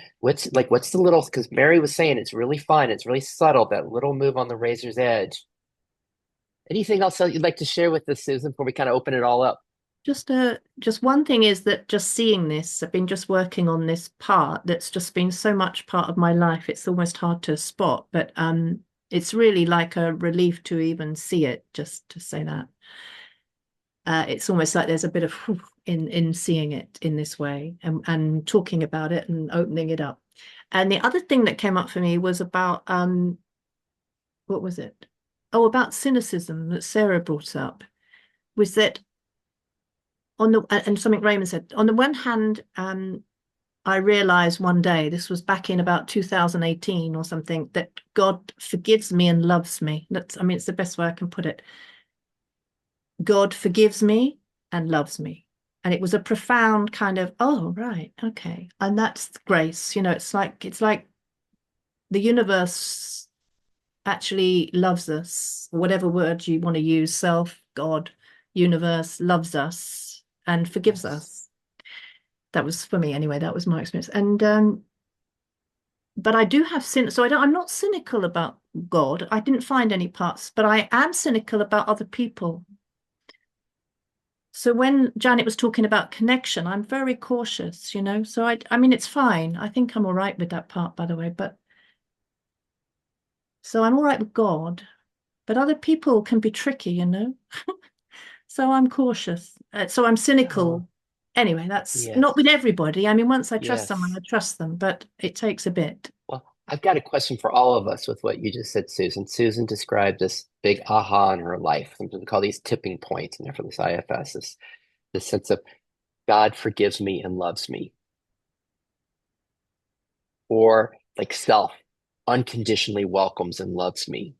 little, because Mary was saying it's really fine, it's really subtle, that little move on the razor's edge. Anything else that you'd like to share with us, Susan, before we kind of open it all up? Just one thing is that just seeing this, I've been just working on this part that's just been so much part of my life. It's almost hard to spot, but it's really like a relief to even see it, just to say that. It's almost like there's a bit of in seeing it in this way and talking about it and opening it up. And the other thing that came up for me was about what was it? Oh, about cynicism that Sarah brought up, was that and something Raymond said, on the one hand, I realized one day, this was back in about 2018 or something, that God forgives me and loves me. It's the best way I can put it. God forgives me and loves me. And it was a profound kind of, oh, right, okay. And that's grace. It's like the universe actually loves us, whatever word you want to use, self, God, universe loves us and forgives Yes. us. That was for me anyway. That was my experience. And but I do have sin. So I'm not cynical about God. I didn't find any parts, but I am cynical about other people. So when Janet was talking about connection, I'm very cautious, So I mean, it's fine. I think I'm all right with that part, by the way. But so I'm all right with God, but other people can be tricky. So I'm cautious. So I'm Oh, cynical. Anyway, that's not yes. with everybody. I mean, once I trust someone, I Yes. trust them, but it takes a bit. Well, I've got a question for all of us with what you just said, Susan. Susan described this big aha in her life, something we call these tipping points, and for this IFS, this sense of God forgives me and loves me, or like self unconditionally welcomes and loves me.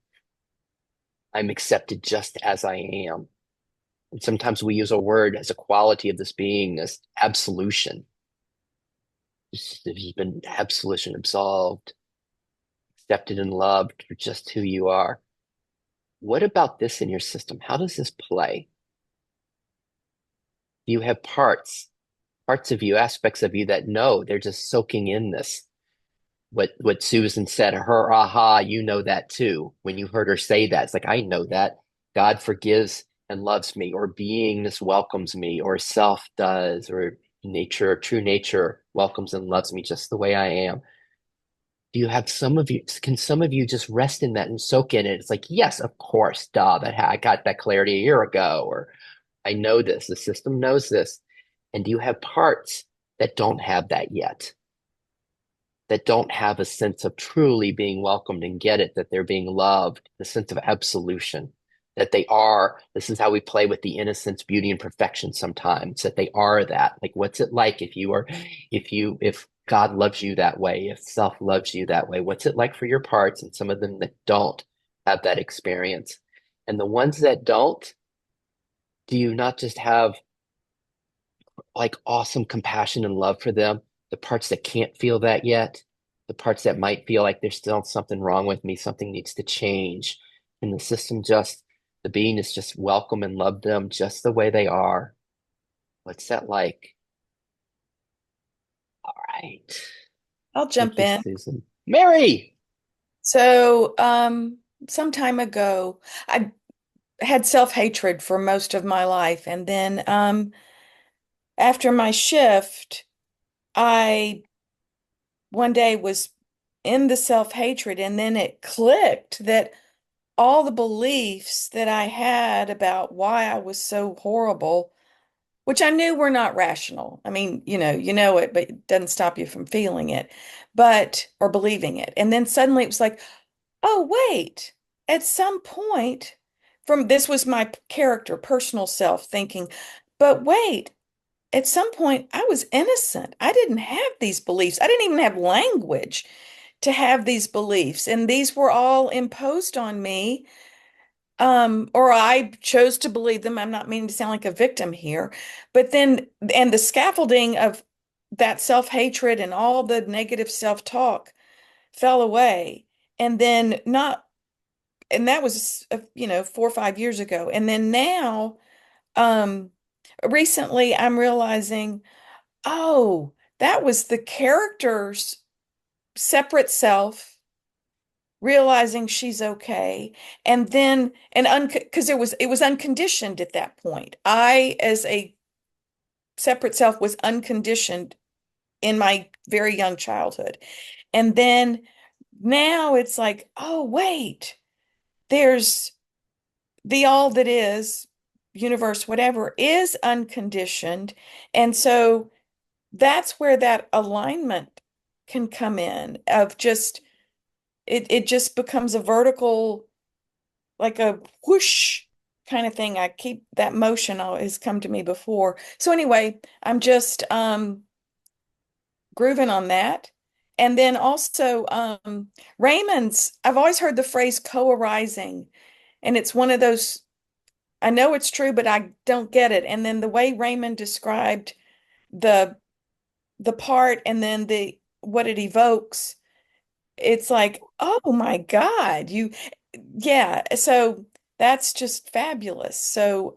I'm accepted just as I am. And sometimes we use a word as a quality of this beingness, absolution. You've been absolution, absolved, accepted and loved for just who you are. What about this in your system? How does this play? Do you have parts of you, aspects of you that know they're just soaking in this? What Susan said, her aha, you know that too. When you heard her say that, it's like, I know that. God forgives and loves me, or beingness welcomes me, or self does, or nature, true nature welcomes and loves me just the way I am. Do you have some of you, can some of you just rest in that and soak in it? It's like, yes, of course, duh, I got that clarity a year ago, or I know this, the system knows this. And do you have parts that don't have that yet? That don't have a sense of truly being welcomed and get it, that they're being loved, the sense of absolution, that they are, this is how we play with the innocence, beauty, and perfection sometimes, that they are that. Like, what's it like if God loves you that way, if self loves you that way, what's it like for your parts? And some of them that don't have that experience. And the ones that don't, do you not just have like awesome compassion and love for them? The parts that can't feel that yet, the parts that might feel like there's still something wrong with me, something needs to change. And the system just, the being is just welcome and love them just the way they are. What's that like? All right. I'll Thank jump you, in. Susan. Mary! So, some time ago, I had self-hatred for most of my life. And then, after my shift, I one day was in the self-hatred, and then it clicked that all the beliefs that I had about why I was so horrible, which I knew were not rational. I mean, you know it, but it doesn't stop you from feeling it, or believing it. And then suddenly it was like, oh, wait, at some point, from this was my character, personal self thinking, but wait, at some point I was innocent. I didn't have these beliefs. I didn't even have language to have these beliefs. And these were all imposed on me. Or I chose to believe them. I'm not meaning to sound like a victim here, but then, and the scaffolding of that self-hatred and all the negative self-talk fell away. And then and that was, 4 or 5 years ago. And then now, um, recently I'm realizing, oh, that was the character's separate self realizing she's okay. And then, because it was unconditioned at that point. I, as a separate self, was unconditioned in my very young childhood. And then now it's like, oh, wait, there's the all that is, universe, whatever, is unconditioned. And so that's where that alignment can come in of just, it just becomes a vertical, like a whoosh kind of thing. I keep that motion has come to me before. So anyway, I'm just grooving on that. And then also Raymond's, I've always heard the phrase co-arising, and it's one of those, I know it's true, but I don't get it. And then the way Raymond described the part, and then the what it evokes, it's like, oh my God, yeah. So that's just fabulous. So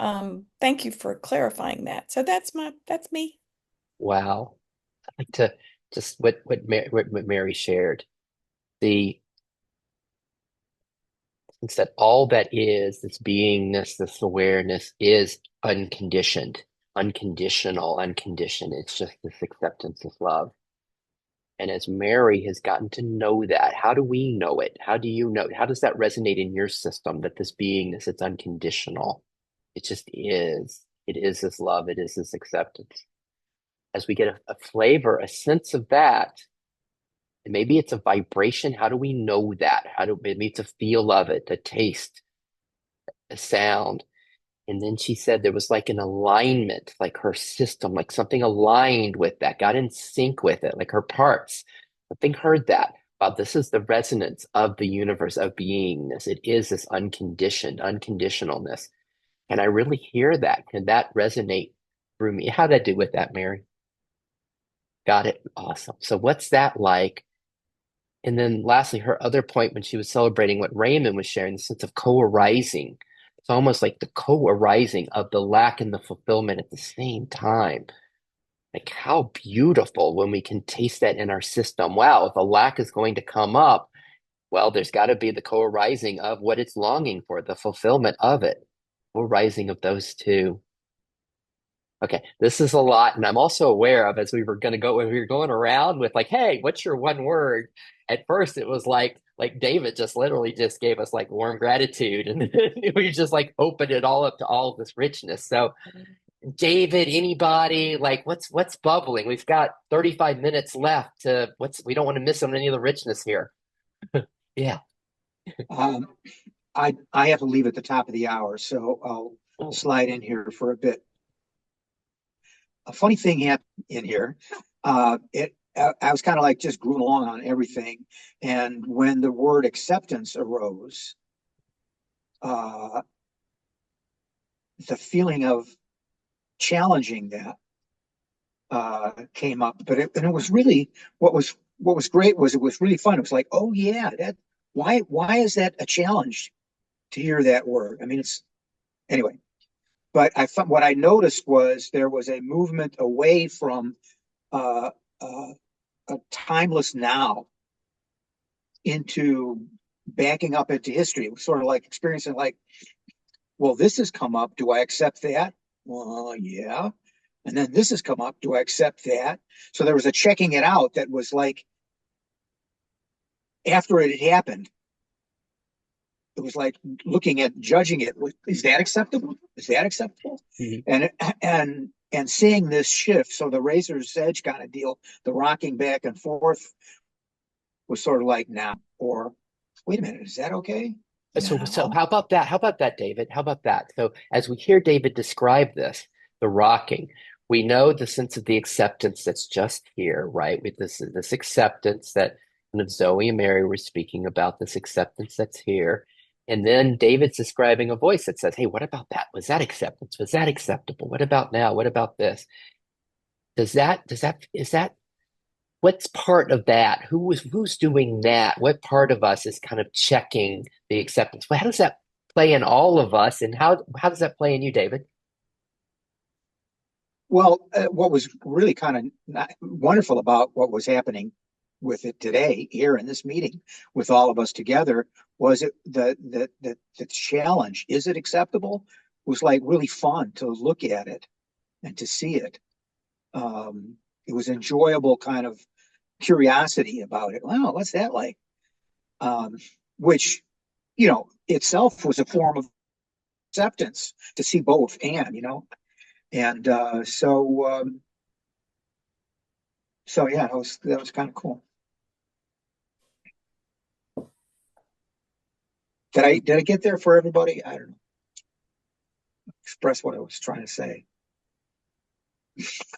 thank you for clarifying that. So that's me. Wow. I'd like to just what Mary shared. The sense that all that is, this beingness, this awareness is unconditioned, unconditional, unconditioned. It's just this acceptance, this love. And as Mary has gotten to know that, how do we know it? How do you know it? How does that resonate in your system, that this beingness, it's unconditional? It just is. It is this love. It is this acceptance. As we get a flavor, a sense of that, and maybe it's a vibration. How do we know that? Maybe it's a feel of it, a taste, a sound. And then she said there was like an alignment, like her system, like something aligned with that, got in sync with it, like her parts. Something heard that. wow, this is the resonance of the universe of beingness. It is this unconditioned, unconditionalness. And I really hear that. Can that resonate through me? How'd I do with that, Mary? Got it. Awesome. So what's that like? And then lastly, her other point when she was celebrating what Raymond was sharing, the sense of co-arising. It's almost like the co-arising of the lack and the fulfillment at the same time. Like how beautiful when we can taste that in our system. Wow, if a lack is going to come up, well, there's got to be the co-arising of what it's longing for, the fulfillment of it. Co-arising of those two. Okay, this is a lot, and I'm also aware of as we were going to go when we were going around with like, hey, what's your one word? At first, it was like David just literally just gave us like warm gratitude, and then we just like opened it all up to all of this richness. So, David, anybody like what's bubbling? We've got 35 minutes left to we don't want to miss on any of the richness here. Yeah. I have to leave at the top of the hour, so I'll slide in here for a bit. A funny thing happened in here. I was kind of like just grooving along on everything, and when the word acceptance arose, the feeling of challenging that came up. But it was really what was great was it was really fun. It was like, oh yeah, that why is that a challenge to hear that word? I mean, it's anyway. But what I noticed was there was a movement away from a timeless now into backing up into history. It was sort of like experiencing like, well, this has come up. Do I accept that? Well, yeah. And then this has come up. Do I accept that? So there was a checking it out that was like, after it had happened, it was like looking at judging it. Is that acceptable? Is that acceptable? Mm-hmm. And seeing this shift, so the razor's edge kind of deal, the rocking back and forth was sort of like, nah, or wait a minute, is that okay? So how about that? How about that, David? How about that? So as we hear David describe this, the rocking, we know the sense of the acceptance that's just here, right? With this acceptance that kind of Zoe and Mary were speaking about, this acceptance that's here. And then David's describing a voice that says, hey, what about that? Was that acceptance? Was that acceptable? What about now? What about this? Is that what's part of that? Who's doing that? What part of us is kind of checking the acceptance? Well, how does that play in all of us? And how does that play in you, David? Well, what was really kind of wonderful about what was happening with it today here in this meeting with all of us together was it the challenge. Is it acceptable? Was like really fun to look at it and to see it. It was enjoyable kind of curiosity about it. Wow, what's that like? Which, itself was a form of acceptance to see both and, and so yeah, that was kind of cool. Did I get there for everybody? I don't know. Express what I was trying to say.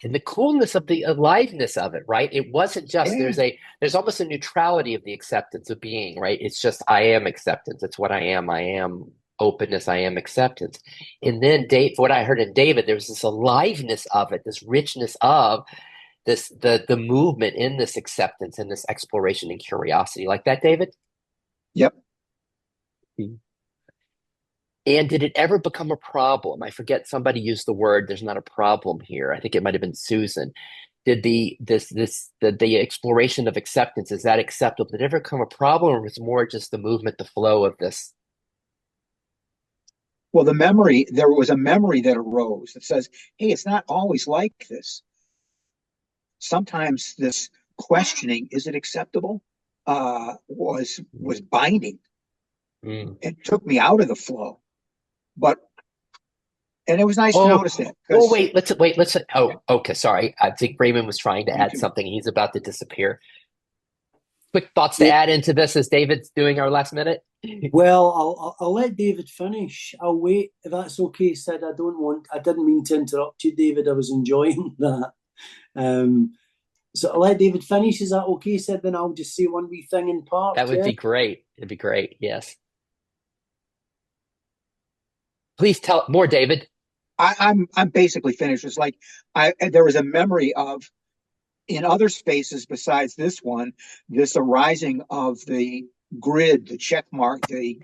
And the coolness of the aliveness of it, right? It wasn't just there's almost a neutrality of the acceptance of being, right? It's just I am acceptance. It's what I am. I am openness. I am acceptance. And then what I heard in David, there was this aliveness of it, this richness of this the movement in this acceptance and this exploration and curiosity. Like that, David? Yep. And did it ever become a problem? I forget, somebody used the word, there's not a problem here. I think it might have been Susan. Did the exploration of acceptance, is that acceptable? Did it ever become a problem, or was it more just the movement, the flow of this? Well, there was a memory that arose that says, hey, it's not always like this. Sometimes this questioning, is it acceptable, was binding. It took me out of the flow. And it was nice to notice that. Oh, wait. Okay. Sorry. I think Raymond was trying to add something. He's about to disappear. Quick thoughts to add into this as David's doing our last minute? Well, I'll let David finish. I'll wait if that's okay, Sid. I didn't mean to interrupt you, David. I was enjoying that. So I'll let David finish. Is that okay? Said then I'll just say one wee thing in part. That would Yeah. be great. It'd be great. Yes. Please tell more, David. I'm basically finished. It's like there was a memory of in other spaces besides this one, this arising of the grid, the check mark, the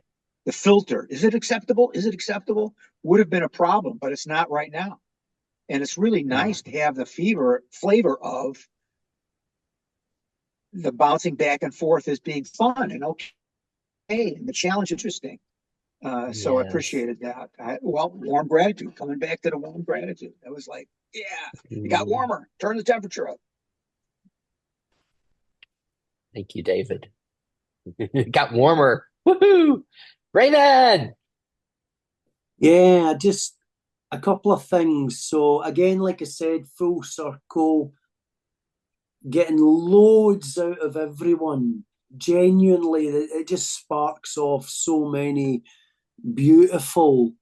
filter. Is it acceptable? Is it acceptable? Would have been a problem, but it's not right now. And it's really nice to have the flavor of the bouncing back and forth as being fun and okay, and the challenge interesting. So I Yes. appreciated that. Well, warm gratitude, coming back to the warm gratitude. I was like, yeah, it got Mm, warmer. Turn the temperature up. thank you, David. It got warmer. Woohoo! Raymond! Yeah, just a couple of things. So again, like I said, full circle, getting loads out of everyone. Genuinely, it just sparks off so many beautiful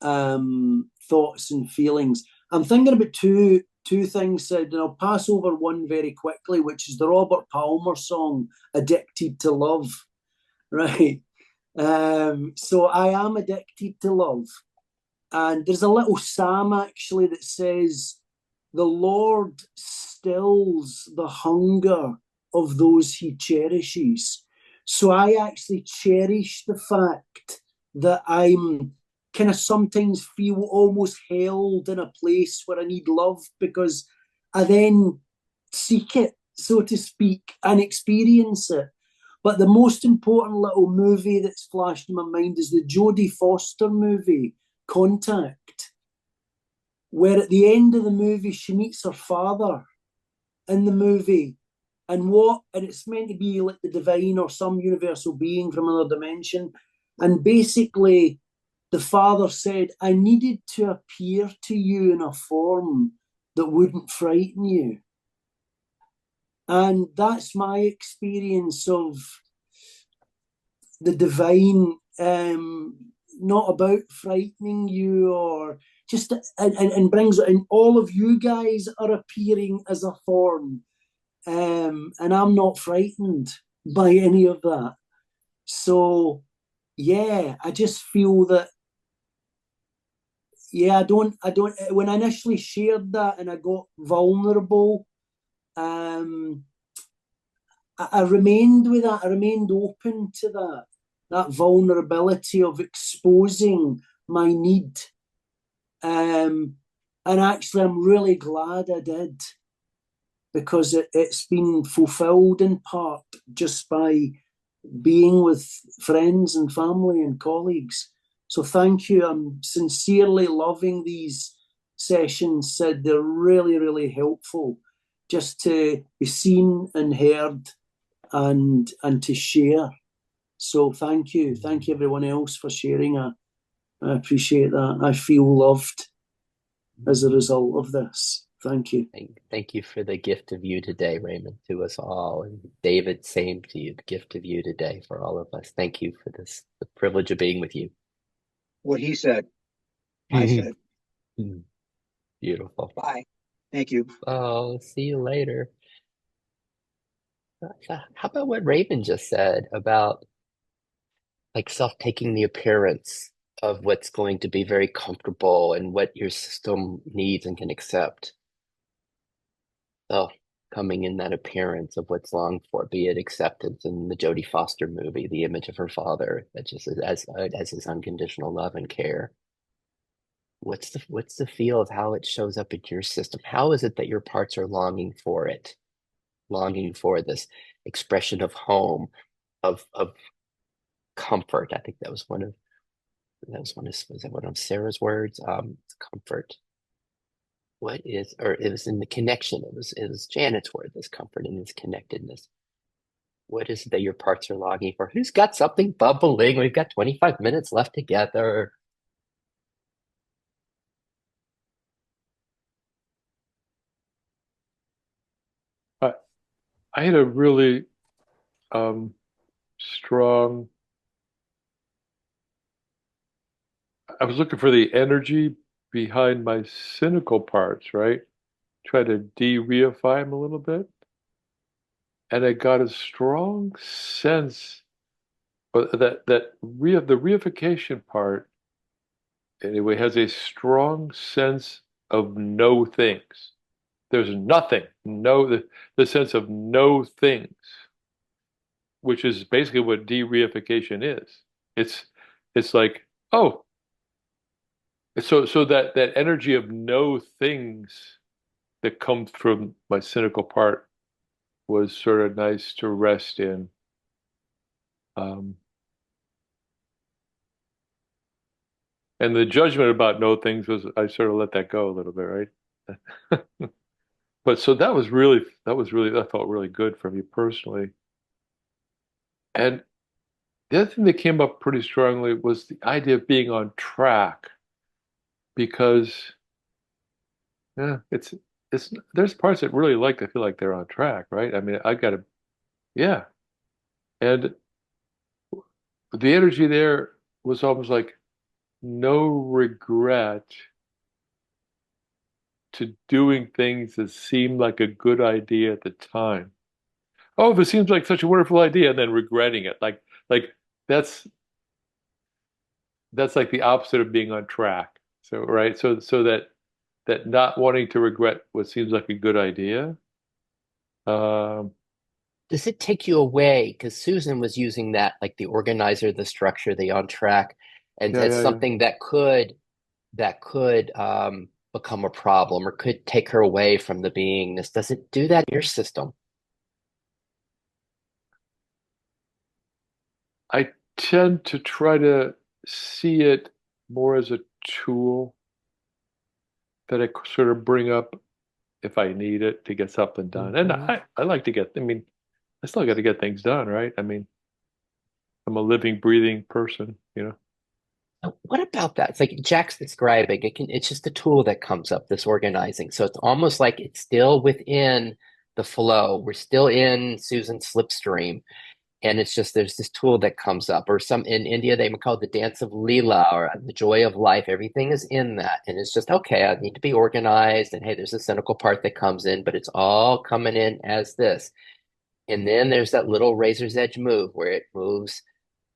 thoughts and feelings. I'm thinking about two things said, and I'll pass over one very quickly, which is the Robert Palmer song "Addicted to Love." Right. So I am addicted to love, and there's a little psalm actually that says, "The Lord stills the hunger of those He cherishes." So I actually cherish the fact that I'm kind of sometimes feel almost held in a place where I need love because I then seek it, so to speak, and experience it. But the most important little movie that's flashed in my mind is the Jodie Foster movie, Contact, where at the end of the movie she meets her father in the movie. And it's meant to be like the divine or some universal being from another dimension. And basically, the father said, I needed to appear to you in a form that wouldn't frighten you. And that's my experience of the divine, not about frightening you or just, and brings it, and all of you guys are appearing as a form. And I'm not frightened by any of that. So, yeah, I just feel that, yeah, when I initially shared that and I got vulnerable, um, I remained with that. I remained open to that vulnerability of exposing my need. And actually, I'm really glad I did because it's been fulfilled in part just by being with friends and family and colleagues. So thank you. I'm sincerely loving these sessions, Sid. They're really, really helpful just to be seen and heard and to share. So thank you. Thank you everyone else for sharing. I appreciate that. I feel loved as a result of this. Thank you. Thank you for the gift of you today, Raymond, to us all. And David, same to you, the gift of you today for all of us. Thank you for this, the privilege of being with you. What he said, I said. Beautiful. Bye. Thank you. Oh, see you later. How about what Raymond just said about like self taking the appearance of what's going to be very comfortable and what your system needs and can accept? Self coming in that appearance of what's longed for, be it acceptance in the Jodie Foster movie, the image of her father, that just as his unconditional love and care. What's the feel of how it shows up in your system? How is it that your parts are longing for it, longing for this expression of home, of comfort? I think was that one of Sarah's words? Comfort. What is, or it was in the connection. It was Janet's word, this comfort and this connectedness. What is it that your parts are longing for? Who's got something bubbling? We've got 25 minutes left together. I, I had a really strong, I was looking for the energy behind my cynical parts, right? Try to de-reify them a little bit. and I got a strong sense the reification part anyway has a strong sense of no things. There's nothing, the sense of no things, which is basically what de-reification is. It's it's like, oh, so that energy of no things that comes from my cynical part was sort of nice to rest in. Um, and the judgment about no things was I sort of let that go a little bit, right? But so that felt really good for me personally. And the other thing that came up pretty strongly was the idea of being on track because yeah, it's there's parts that really like to feel like they're on track, right? I mean, I gotta yeah. And the energy there was almost like no regret to doing things that seemed like a good idea at the time. Oh, if it seems like such a wonderful idea, and then regretting it. Like that's that's like the opposite of being on track. So right, so that not wanting to regret what seems like a good idea. Um, Does it take you away? Because Susan was using that, like the organizer, the structure, the on track, and yeah, as yeah, yeah. something that could become a problem or could take her away from the beingness. Does it do that in your system? I tend to try to see it more as a tool that I sort of bring up if I need it to get something done. And Mhm. I like to get, I mean, I still got to get things done, right? I mean, I'm a living, breathing person, you know? What about that? It's like Jack's describing. It's just a tool that comes up, this organizing. So it's almost like it's still within the flow. We're still in Susan's slipstream. And it's just there's this tool that comes up, or some in India they would call it the dance of Leela or the joy of life. Everything is in that, and it's just okay. I need to be organized, and hey, there's a cynical part that comes in, but it's all coming in as this. And then there's that little razor's edge move where it moves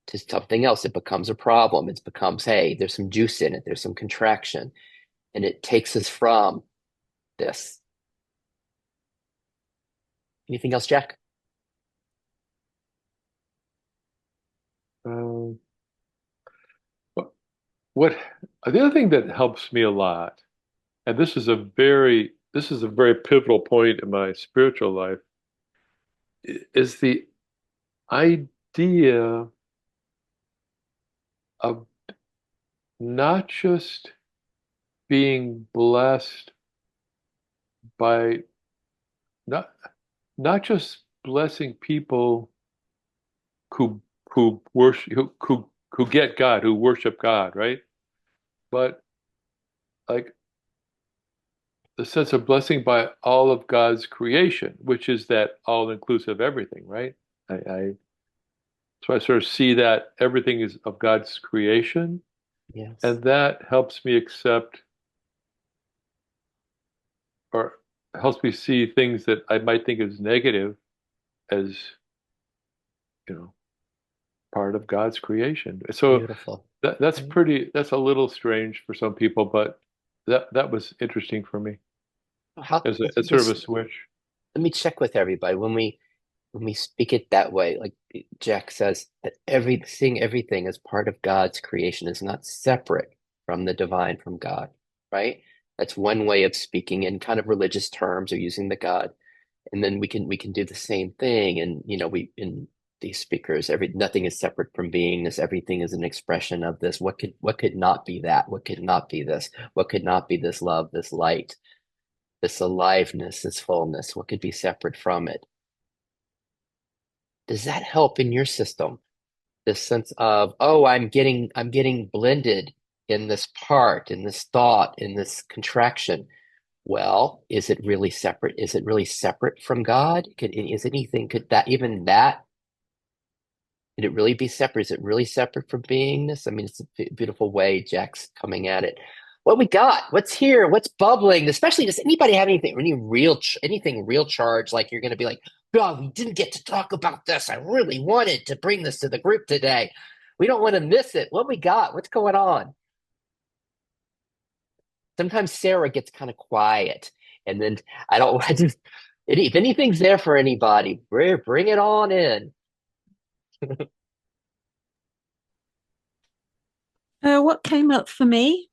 to something else. It becomes a problem. It becomes, hey, there's some juice in it. There's some contraction, and it takes us from this. Anything else, Jack? Um, what, what, the other thing that helps me a lot, and this is a very pivotal point in my spiritual life, is the idea of not just being blessed by not not just blessing people who worship who get God, who worship God, right? But like the sense of blessing by all of God's creation, which is that all-inclusive everything, right? I so I sort of see that everything is of God's creation, Yes. and that helps me accept or helps me see things that I might think is negative as, you know, part of God's creation. So Beautiful. that's a little strange for some people, but that was interesting for me How as sort of a switch. let me check with everybody when we speak it that way, like Jack says, that everything as part of God's creation is not separate from the divine, from God, right? That's one way of speaking in kind of religious terms or using the God. And then we can do the same thing. And we in these speakers, nothing is separate from beingness. Everything is an expression of this. What could not be that? What could not be this? What could not be this love, this light, this aliveness, this fullness? What could be separate from it? Does that help in your system? This sense of, oh, I'm getting blended in this part, in this thought, in this contraction. Well, is it really separate? Is it really separate from God? Could it really be separate? Is it really separate from beingness? I mean, it's a beautiful way Jack's coming at it. what we got? What's here? What's bubbling? Especially, does anybody have anything real charge? Like you're going to be like, God, we didn't get to talk about this. I really wanted to bring this to the group today. We don't want to miss it. What we got? What's going on? Sometimes Sarah gets kind of quiet, and then I don't. I just if anything's there for anybody, bring it on in. What came up for me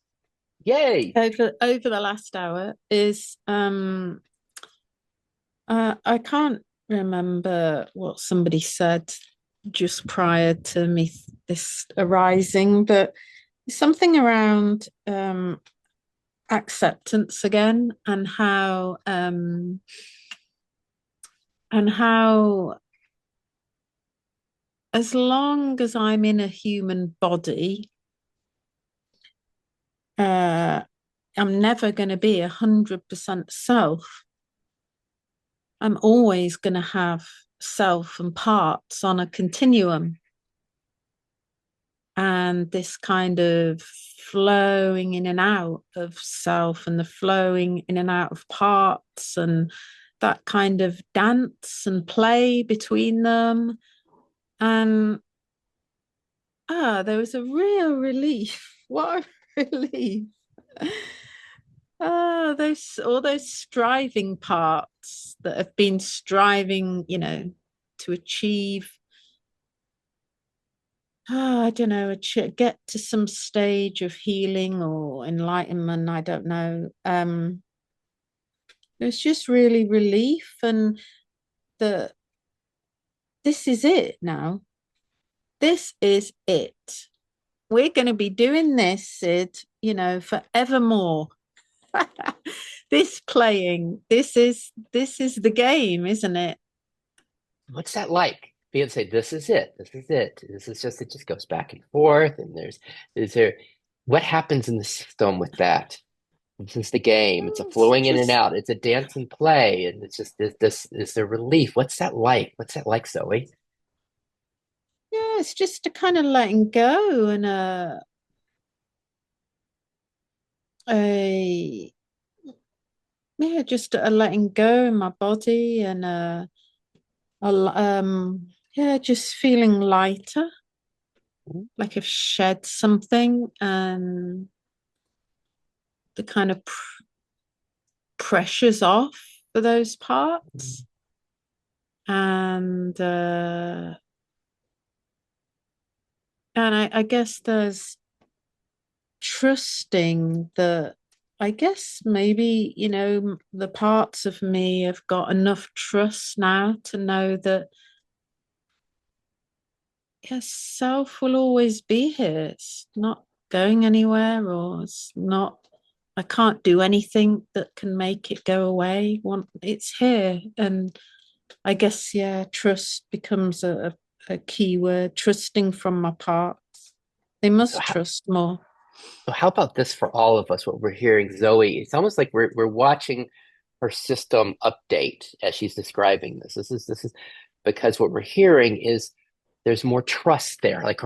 Yay! over the last hour is I can't remember what somebody said just prior to me this arising, but something around acceptance again, and how as long as I'm in a human body, I'm never going to be 100% self. I'm always going to have self and parts on a continuum. And this kind of flowing in and out of self and the flowing in and out of parts and that kind of dance and play between them. And there was a real relief. What a relief. All those striving parts that have been striving, to achieve, I don't know, get to some stage of healing or enlightenment. I don't know. It's just really relief, and this is it now. This is it. We're going to be doing this, Sid, forevermore. This is the game, isn't it? What's that like? Being say, this is it. This is it. It just goes back and forth. And what happens in the system with that? This is the game. It's a flowing in and out. It's a dance and play. And it's just this is the relief. What's that like? What's that like, Zoe? Yeah, it's just a kind of letting go and just a letting go in my body and just feeling lighter, like I've shed something, and the kind of pressure's off for those parts. And I guess there's trusting that, I guess maybe, the parts of me have got enough trust now to know that, yes, self will always be here. It's not going anywhere, or I can't do anything that can make it go away. It's here. And I guess, trust becomes a key word, trusting from my parts. They must trust more. So how about this for all of us, what we're hearing, Zoe? It's almost like we're watching her system update as she's describing this. This is because what we're hearing is there's more trust there, like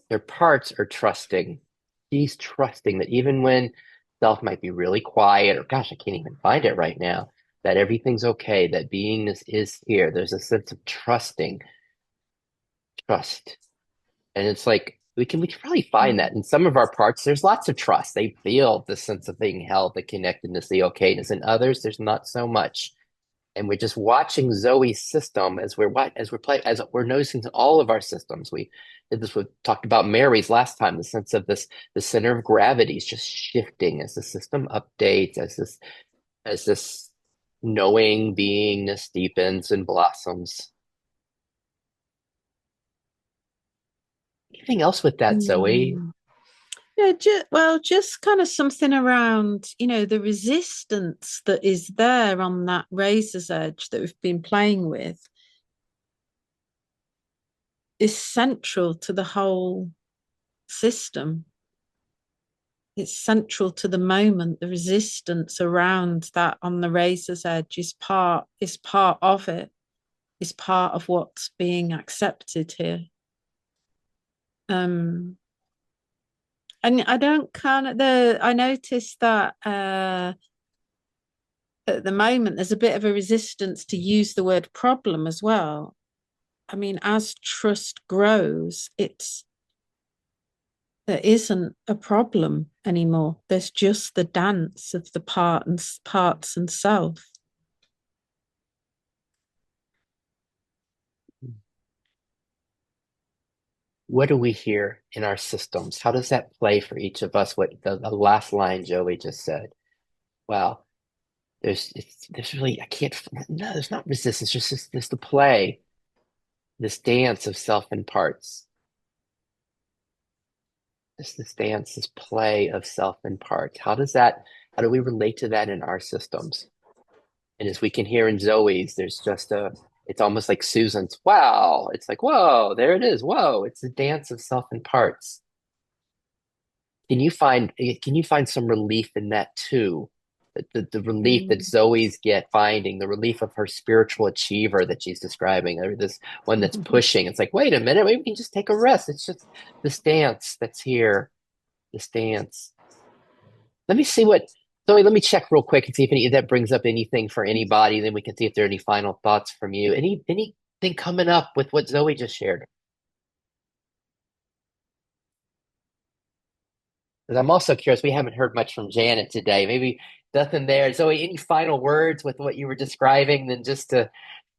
their parts are trusting. She's trusting that even when self might be really quiet, or gosh, I can't even find it right now, that everything's okay, that beingness is here. There's a sense of trust. And it's like we can probably find that in some of our parts. There's lots of trust. They feel the sense of being held, the connectedness, the okay-ness. In others, there's not so much. And we're just watching Zoe's system as we're noticing all of our systems. We talked about Mary's last time, the sense of the center of gravity is just shifting as the system updates, as this knowing beingness deepens and blossoms. Anything else with that, Zoe? Yeah, just kind of something around, the resistance that is there on that razor's edge that we've been playing with is central to the whole system. It's central to the moment. The resistance around that on the razor's edge is part of it, is part of what's being accepted here. And I don't kind of I noticed that at the moment there's a bit of a resistance to use the word problem as well. I mean, as trust grows, there isn't a problem anymore. There's just the dance of the parts and self. What do we hear in our systems? How does that play for each of us? What the last line Joey just said. Wow, there's really I can't no, there's not resistance. Just the play, this dance of self and parts. This dance, this play of self and parts. How do we relate to that in our systems? And as we can hear in Zoe's, it's almost like Susan's, wow. It's like, whoa, there it is. Whoa, it's a dance of self and parts. Can you find some relief in that too? The relief that Zoe's finding, the relief of her spiritual achiever that she's describing, or this one that's pushing. It's like, wait a minute, maybe we can just take a rest. It's just this dance that's here, this dance. Let me see what Zoe, let me check real quick and see if that brings up anything for anybody. Then we can see if there are any final thoughts from you. Anything coming up with what Zoe just shared? Because I'm also curious, we haven't heard much from Janet today. Maybe nothing there. Zoe, any final words with what you were describing? Then just to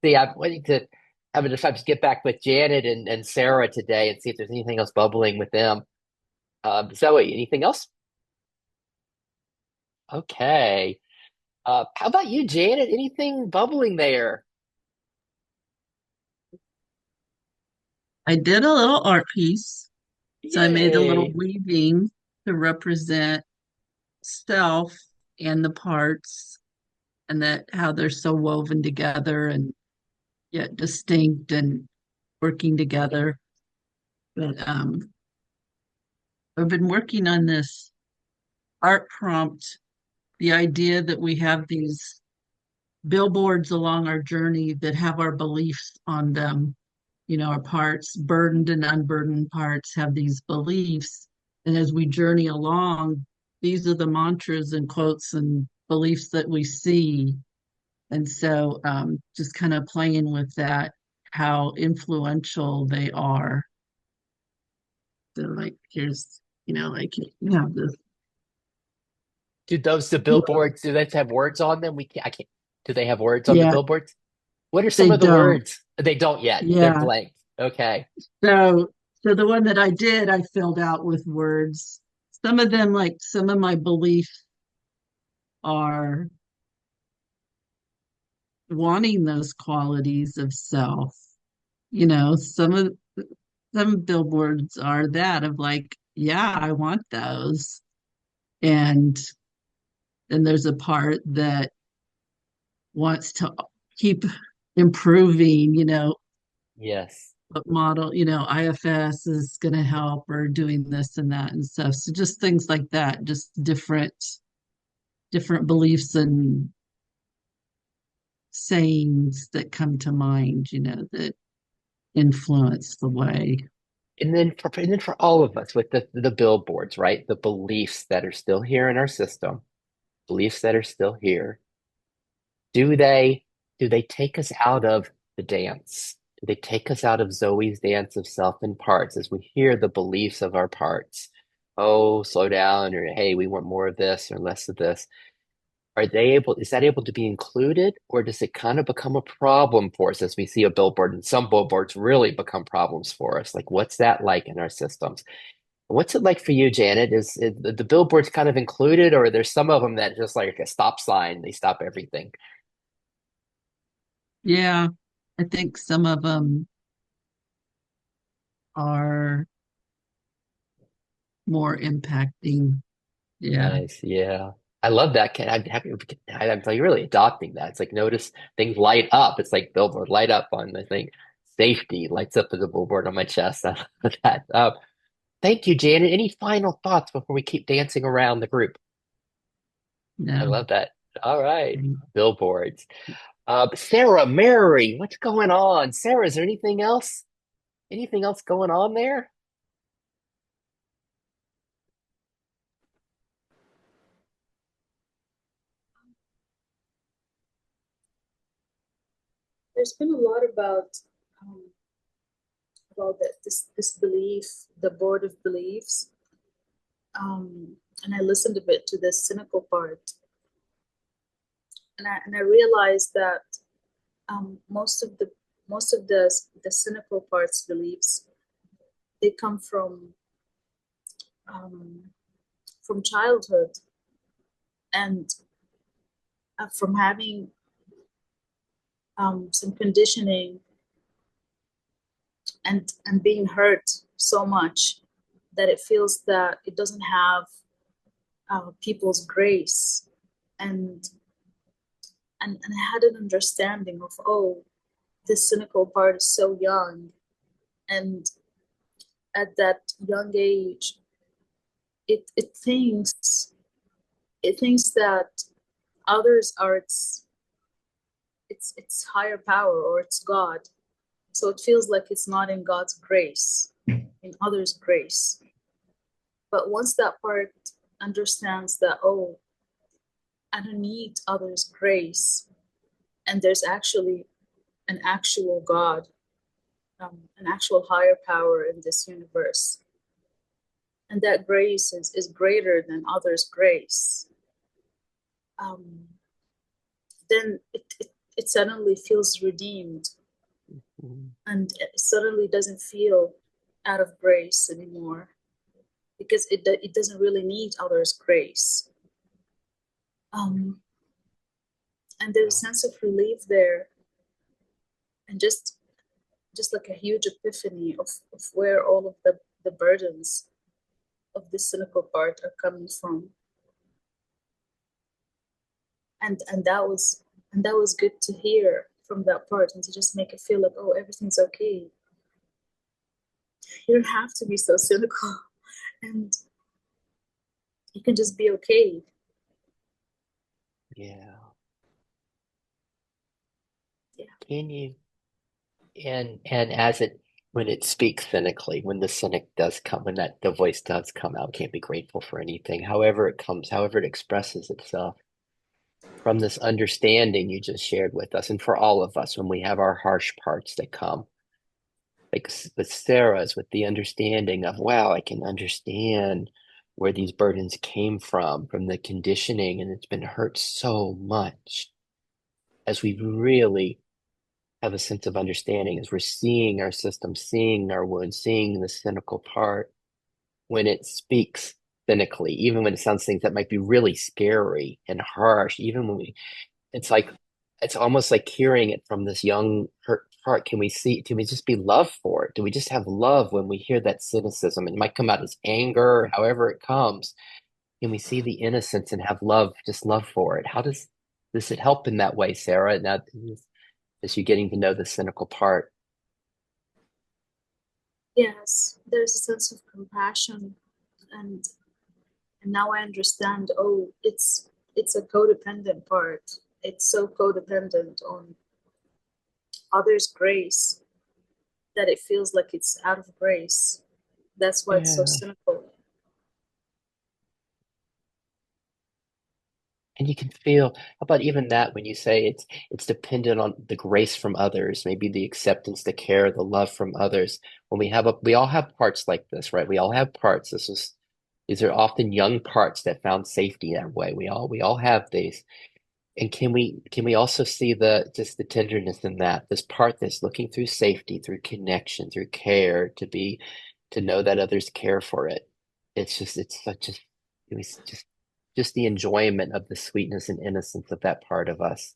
see, I'm waiting to have a time to get back with Janet and Sarah today and see if there's anything else bubbling with them. Zoe, anything else? Okay. How about you, Janet? Anything bubbling there? I did a little art piece. So I made a little Yay. weaving to represent self and the parts, and that how they're so woven together and yet distinct and working together. But I've been working on this art prompt, the idea that we have these billboards along our journey that have our beliefs on them. Our parts, burdened and unburdened parts, have these beliefs. And as we journey along, these are the mantras and quotes and beliefs that we see. And so just kind of playing with that, how influential they are. So like here's, like you have this. The billboards, do they have words on them? I can't. Do they have words on the Yeah, billboards? What are some they of the don't. words? They don't yet. They're Yeah. blank. Okay. So the one that I did, I filled out with words. Some of them, like some of my beliefs are wanting those qualities of self. Some billboards are that of like, yeah, I want those. And then there's a part that wants to keep improving, Yes. what model, IFS is going to help or doing this and that and stuff. So just things like that, just different beliefs and sayings that come to mind, that influence the way. And then for all of us with the billboards, right? The beliefs that are still here in our system, beliefs that are still here. Do they take us out of the dance? Do they take us out of Zoe's dance of self and parts as we hear the beliefs of our parts? Oh, slow down, or hey, we want more of this or less of this. Is that able to be included, or does it kind of become a problem for us as we see a billboard? And some billboards really become problems for us. Like, what's that like in our systems? What's it like for you, Janet? Is the billboards kind of included, or there's some of them that just like a stop sign, they stop everything? Yeah, I think some of them are more impacting. Yeah. Nice, yeah. I love that. I'm happy. I'm like really adopting that. It's like notice things light up. It's like billboard light up on the thing. Safety lights up as a billboard on my chest. I love that. Thank you, Janet. Any final thoughts before we keep dancing around the group? I No. love that. All right, billboards. Sarah, Mary, what's going on? Sarah, is there anything else? Anything else going on there? there's been a lot um, about this belief, the board of beliefs, and I listened a bit to the cynical part, and I realized that most of the cynical parts beliefs, they come um, from childhood, and from having some conditioning, and being hurt so much that it feels that it doesn't have people's grace, and and I had an understanding of, oh, this cynical part is so young, and at that young age, it thinks that others are its higher power, or it's God. So it feels like it's not in God's grace, in others' grace. But once that part understands that, oh, I don't need others' grace, and there's actually an actual God, an actual higher power in this universe, and that grace is greater than others' grace, um, then it suddenly feels redeemed, and it suddenly doesn't feel out of grace anymore, because it doesn't really need others' grace. And there's a sense of relief there, and just like a huge epiphany of where all of the burdens of the cynical part are coming from. And that was good to hear from that part, and to just make it feel like, oh, everything's okay. You don't have to be so cynical, and you can just be okay. Yeah. Yeah. Can you, and as it, when it speaks cynically, when the cynic does come, when that the voice does come out, can't be grateful for anything, however it comes, however it expresses itself, from this understanding you just shared with us, and for all of us, when we have our harsh parts that come, like with Sarah's, with the understanding of, wow, I can understand where these burdens came from the conditioning, and it's been hurt so much. As we really have a sense of understanding, as we're seeing our system, seeing our wounds, seeing the cynical part, when it speaks cynically, even when it sounds things that might be really scary and harsh, even when it's like, it's almost like hearing it from this young hurt part. Can we just be love for it? Do we just have love when we hear that cynicism? It might come out as anger, however it comes. Can we see the innocence and have love, just love for it? How does it help in that way, Sarah? Now, as you getting to know the cynical part. Yes, there's a sense of compassion, and now I understand, oh, it's a codependent part. It's so codependent on others' grace that it feels like it's out of grace. That's why it's so Yeah. cynical. And you can feel, how about even that, when you say it's dependent on the grace from others, maybe the acceptance, the care, the love from others. When we all have parts like this, right? We all have parts. These are often young parts that found safety that way. We all have these. And can we also see just the tenderness in that, this part that's looking through safety, through connection, through care, to know that others care for it. It's such a, it was just the enjoyment of the sweetness and innocence of that part of us.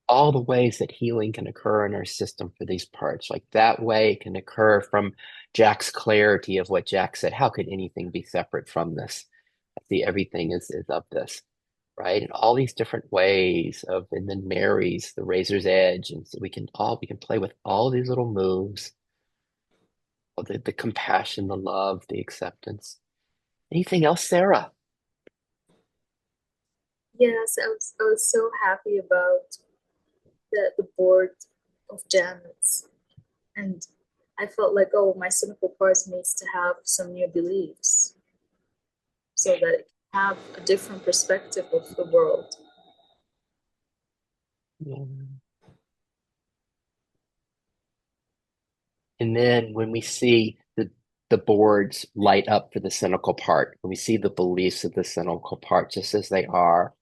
All the ways that healing can occur in our system for these parts, like that way it can occur from Jack's clarity of what Jack said. How could anything be separate from this? I see everything is of this, right? And all these different ways of, and then Mary's the razor's edge, and so we can play with all these little moves, the compassion, the love, the acceptance. Anything else, Sarah? Yes, I was so happy about the board of Janet's, and I felt like, oh, my cynical part needs to have some new beliefs so that it can have a different perspective of the world. Yeah. And then when we see the boards light up for the cynical part, when we see the beliefs of the cynical part just as they are,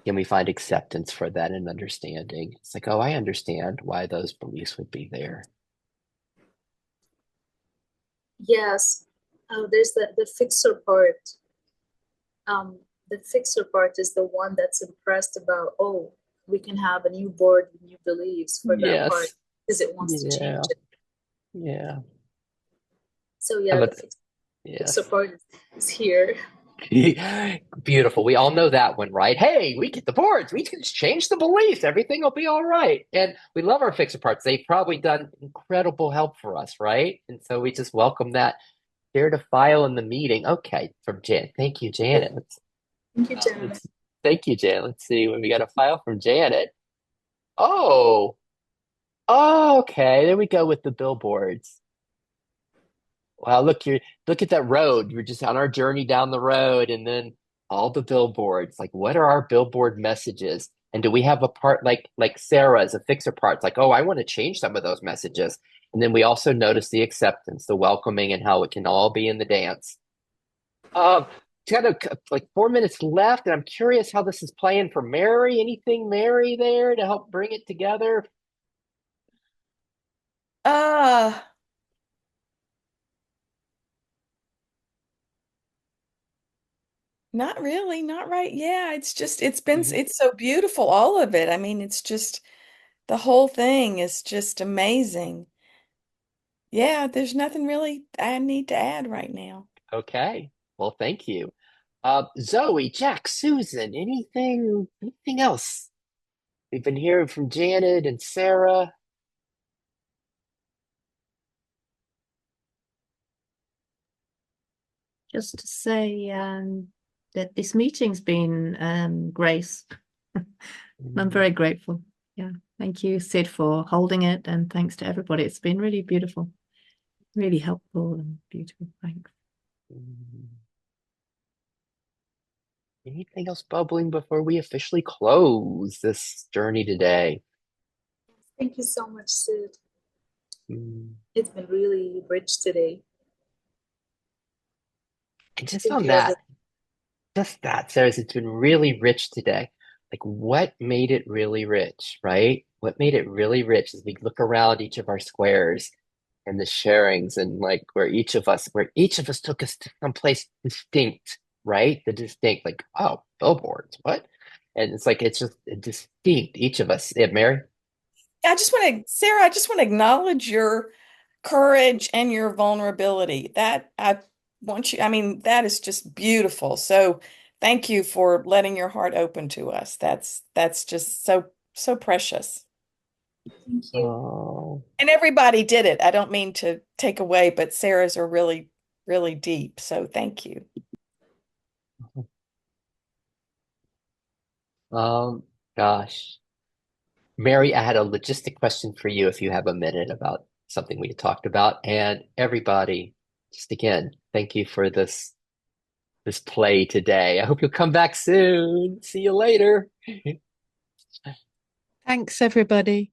can we find acceptance for that and understanding? It's like, oh, I understand why those beliefs would be there. Yes, there's the fixer part. The fixer part is the one that's impressed about, oh, we can have a new board with new beliefs for that part Yes. because it wants to change Yeah. it. Yeah. So How yeah, the about fixer yes. part is here. Beautiful. We all know that one, right? Hey, we get the boards. We can just change the beliefs. Everything will be all right. And we love our fixer parts. They've probably done incredible help for us, right? And so we just welcome that. Share to file in the meeting. Okay, from Jan. Thank you, Janet. Thank you, Janet. Thank you, Janet. Let's see when we got a file from Janet. Oh, oh, okay. There we go with the billboards. Wow, look at that road. We're just on our journey down the road, and then all the billboards. Like, what are our billboard messages? And do we have a part like Sarah's a fixer part? It's like, oh, I want to change some of those messages. And then we also notice the acceptance, the welcoming, and how it can all be in the dance. Um, got like 4 minutes left, and I'm curious how this is playing for Mary. Anything, Mary, there to help bring it together? Uh, Not really, not right. Yeah, Mhm. it's so beautiful, all of it. I mean, it's just the whole thing is just amazing. Yeah, there's nothing really I need to add right now. Okay. Well, thank you. Zoe, Jack, Susan, anything else? We've been hearing from Janet and Sarah. Just to say that this meeting's been great. I'm very grateful. Yeah. Thank you, Sid, for holding it, and thanks to everybody. It's been really beautiful, really helpful and beautiful. Thanks. Anything else bubbling before we officially close this journey today? Thank you so much, Sid. Mm. It's been really rich today. And just Thank on you, everyone. that, just that, Sarah, it's been really rich today. Like, what made it really rich, right? What made it really rich is we look around each of our squares and the sharings and like where each of us took us to someplace distinct, right? The distinct, like, oh, billboards, what? And it's like it's just distinct, each of us. Yeah, Mary? Sarah, I just want to acknowledge your courage and your vulnerability. That I want you, I mean, that is just beautiful. So thank you for letting your heart open to us. That's just so precious. Thank you. Oh, And everybody did it. I don't mean to take away, but Sarah's are really, really deep. So thank you. um, gosh. Mary, I had a logistic question for you if you have a minute about something we had talked about. And everybody, just again, thank you for this play today. I hope you'll come back soon. See you later. Thanks, everybody.